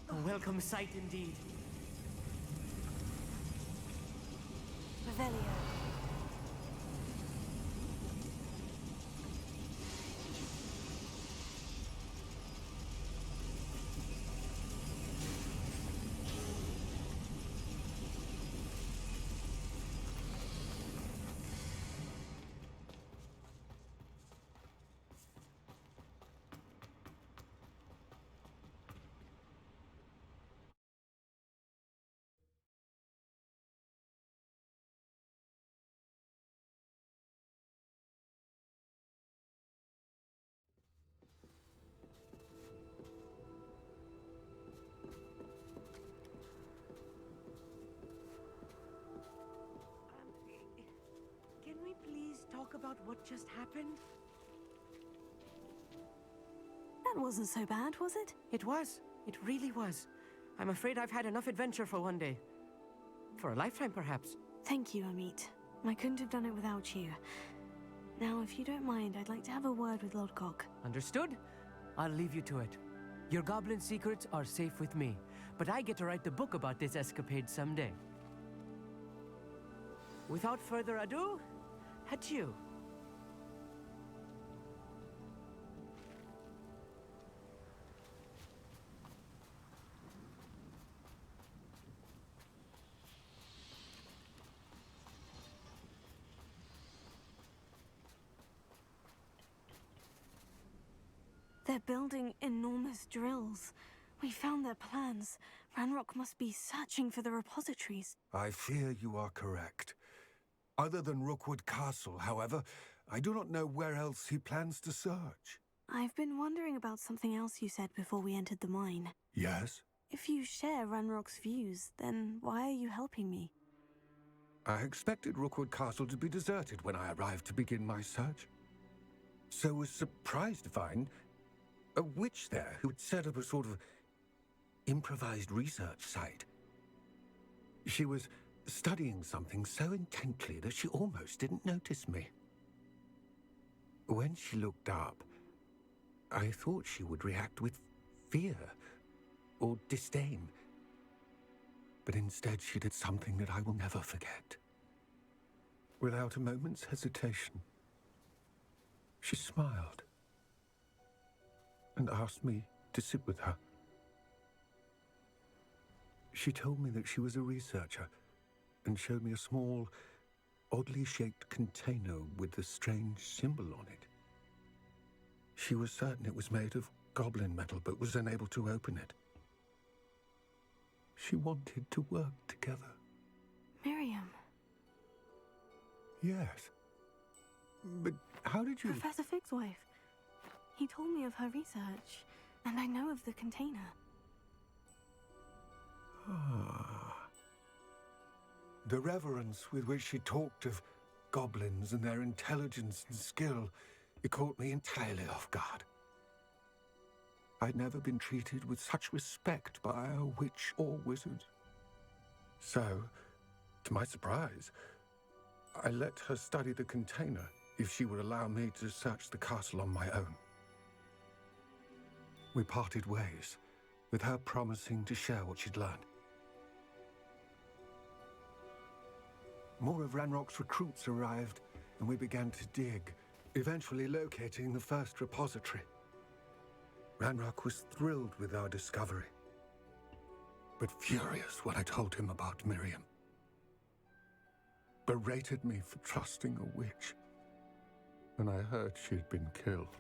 A welcome sight indeed. Revelio. Can we please talk about what just happened? That wasn't so bad, was it? It was. It really was. I'm afraid I've had enough adventure for one day. For a lifetime, perhaps. Thank you, Amit. I couldn't have done it without you. Now, if you don't mind, I'd like to have a word with Lodgok. Understood? I'll leave you to it. Your goblin secrets are safe with me, but I get to write the book about this escapade someday. Without further ado, adieu. They're building enormous drills. We found their plans. Ranrock must be searching for the repositories. I fear you are correct. Other than Rookwood Castle, however, I do not know where else he plans to search. I've been wondering about something else you said before we entered the mine. Yes? If you share Ranrock's views, then why are you helping me? I expected Rookwood Castle to be deserted when I arrived to begin my search. So was surprised to find a witch there who had set up a sort of improvised research site. She was studying something so intently that she almost didn't notice me. When she looked up, I thought she would react with fear or disdain. But instead she did something that I will never forget. Without a moment's hesitation, she smiled and asked me to sit with her. She told me that she was a researcher and showed me a small, oddly shaped container with a strange symbol on it. She was certain it was made of goblin metal, but was unable to open it. She wanted to work together. Miriam. Yes. But how did you... Professor Fig's wife. He told me of her research, and I know of the container. Ah. The reverence with which she talked of goblins and their intelligence and skill, it caught me entirely off guard. I'd never been treated with such respect by a witch or wizard. So, to my surprise, I let her study the container if she would allow me to search the castle on my own. We parted ways, with her promising to share what she'd learned. More of Ranrock's recruits arrived, and we began to dig, eventually locating the first repository. Ranrock was thrilled with our discovery, but furious when I told him about Miriam. Berated me for trusting a witch when I heard she'd been killed.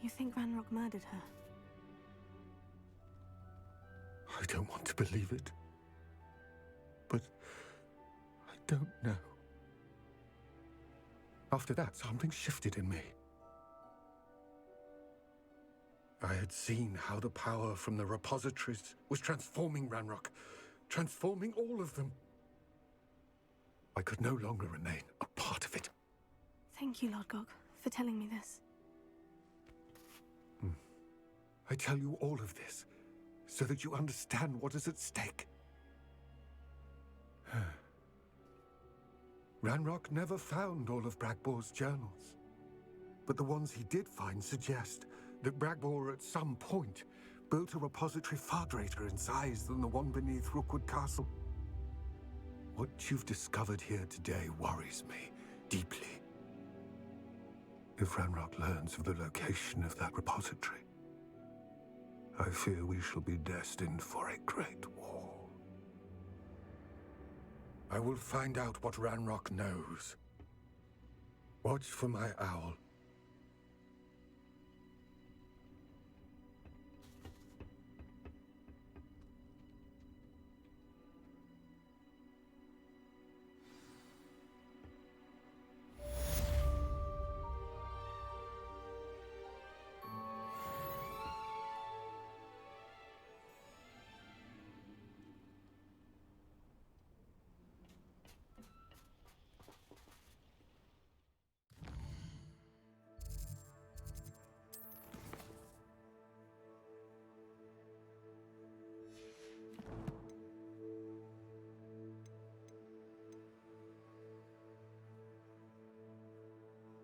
You think Ranrock murdered her? I don't want to believe it, but I don't know. After that, something shifted in me. I had seen how the power from the repositories was transforming Ranrock, transforming all of them. I could no longer remain a part of it. Thank you, Lodgok, for telling me this. I tell you all of this so that you understand what is at stake. Ranrock never found all of Bragbor's journals, but the ones he did find suggest that Bragbor at some point built a repository far greater in size than the one beneath Rookwood Castle. What you've discovered here today worries me deeply. If Ranrock learns of the location of that repository, I fear we shall be destined for a great war. I will find out what Ranrock knows. Watch for my owl.